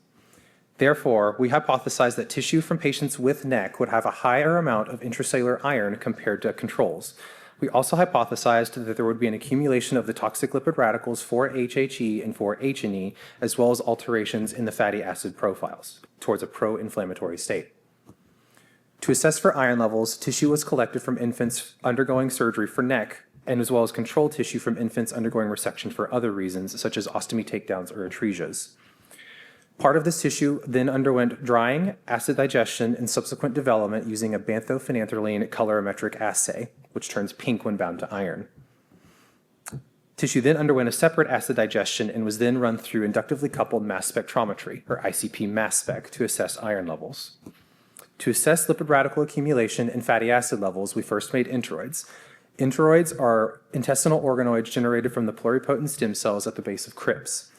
Therefore, we hypothesize that tissue from patients with NEC would have a higher amount of intracellular iron compared to controls. We also hypothesized that there would be an accumulation of the toxic lipid radicals 4-HHE and 4-HNE, as well as alterations in the fatty acid profiles towards a pro-inflammatory state. To assess for iron levels, tissue was collected from infants undergoing surgery for neck, and as well as control tissue from infants undergoing resection for other reasons, such as ostomy takedowns or atresias. Part of this tissue then underwent drying, acid digestion, and subsequent development using a banthophenanthrene colorimetric assay, which turns pink when bound to iron. Tissue then underwent a separate acid digestion and was then run through inductively coupled mass spectrometry, or ICP mass spec, to assess iron levels. To assess lipid radical accumulation and fatty acid levels, we first made enteroids. Enteroids are intestinal organoids generated from the pluripotent stem cells at the base of crypts.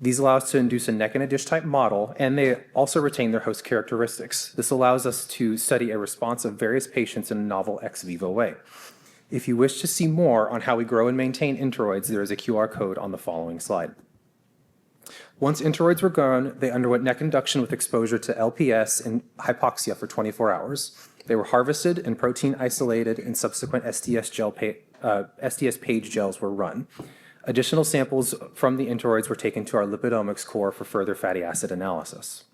These allow us to induce a neck and a dish type model, and they also retain their host characteristics. This allows us to study a response of various patients in a novel ex vivo way. If you wish to see more on how we grow and maintain enteroids, there is a QR code on the following slide. Once enteroids were grown, they underwent neck induction with exposure to LPS and hypoxia for 24 hours. They were harvested and protein isolated, and subsequent SDS page gels were run. Additional samples from the enteroids were taken to our lipidomics core for further fatty acid analysis.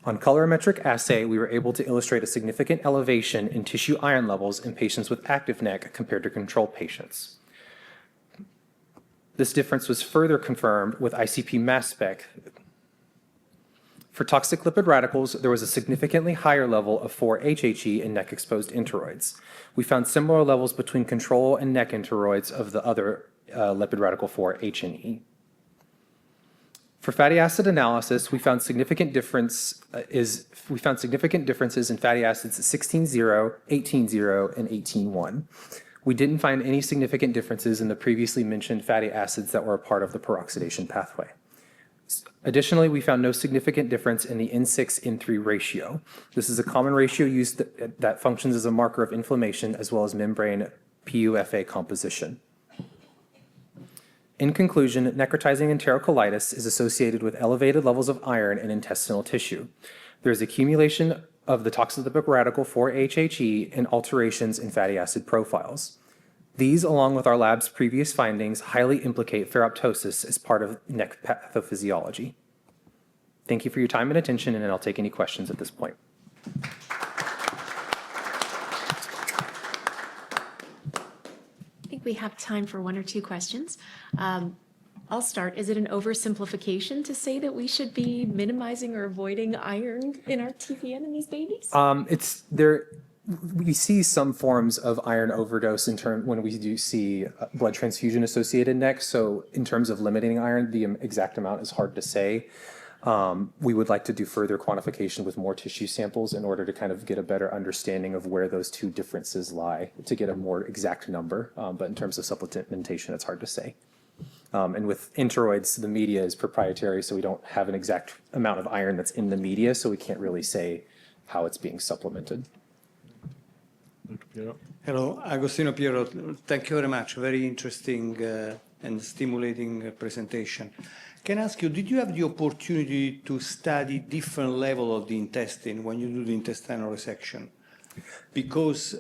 On colorimetric assay, we were able to illustrate a significant elevation in tissue iron levels in patients with active neck compared to control patients. This difference was further confirmed with ICP mass spec. For toxic lipid radicals, there was a significantly higher level of 4-HHE in neck-exposed enteroids. We found similar levels between control and neck enteroids of the other lipid radical 4-H and E. For fatty acid analysis, we found significant differences in fatty acids at 16.0, 18.0, and 18.1. We didn't find any significant differences in the previously mentioned fatty acids that were a part of the peroxidation pathway. Additionally, we found no significant difference in the N6-N3 ratio. This is a common ratio used that functions as a marker of inflammation as well as membrane PUFA composition. In conclusion, necrotizing enterocolitis is associated with elevated levels of iron in intestinal tissue. There is accumulation of the toxic lipid radical 4-HHE and alterations in fatty acid profiles. These, along with our lab's previous findings, highly implicate ferroptosis as part of neck pathophysiology. Thank you for your time and attention, and I'll take any questions at this point. I think we have time for one or two questions. I'll start. Is it an oversimplification to say that we should be minimizing or avoiding iron in our TPN in these babies? We see some forms of iron overdose when we do see blood transfusion associated neck. So in terms of limiting iron, the exact amount is hard to say. We would like to do further quantification with more tissue samples in order to kind of get a better understanding of where those two differences lie to get a more exact number. But in terms of supplementation, it's hard to say. And with enteroids, the media is proprietary, so we don't have an exact amount of iron that's in the media, so we can't really say how it's being supplemented. Hello, Agostino Piero. Thank you very much. Very interesting and stimulating presentation. Can I ask you, did you have the opportunity to study different level of the intestine when you do the intestinal resection? Because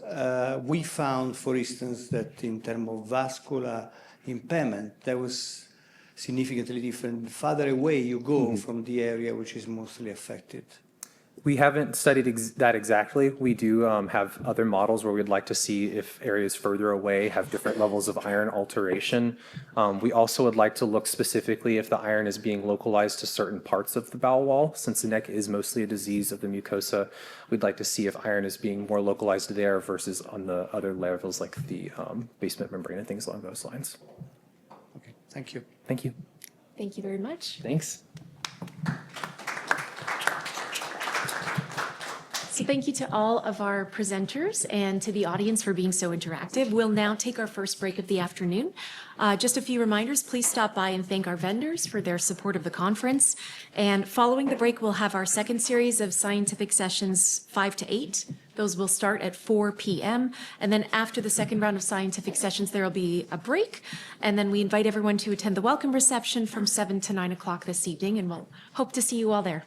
we found, for instance, that in terms of vascular impairment, that was significantly different. The farther away you go from the area which is mostly affected. We haven't studied that exactly. We do have other models where we'd like to see if areas further away have different levels of iron alteration. We also would like to look specifically if the iron is being localized to certain parts of the bowel wall. Since the neck is mostly a disease of the mucosa, we'd like to see if iron is being more localized there versus on the other levels like the basement membrane and things along those lines. Okay, thank you. Thank you. Thank you very much. Thanks. So thank you to all of our presenters and to the audience for being so interactive. We'll now take our first break of the afternoon. Just a few reminders, please stop by and thank our vendors for their support of the conference. And following the break, we'll have our second series of scientific sessions 5 to 8. Those will start at 4 p.m. And then after the second round of scientific sessions, there will be a break. And then we invite everyone to attend the welcome reception from 7 to 9 o'clock this evening, and we'll hope to see you all there.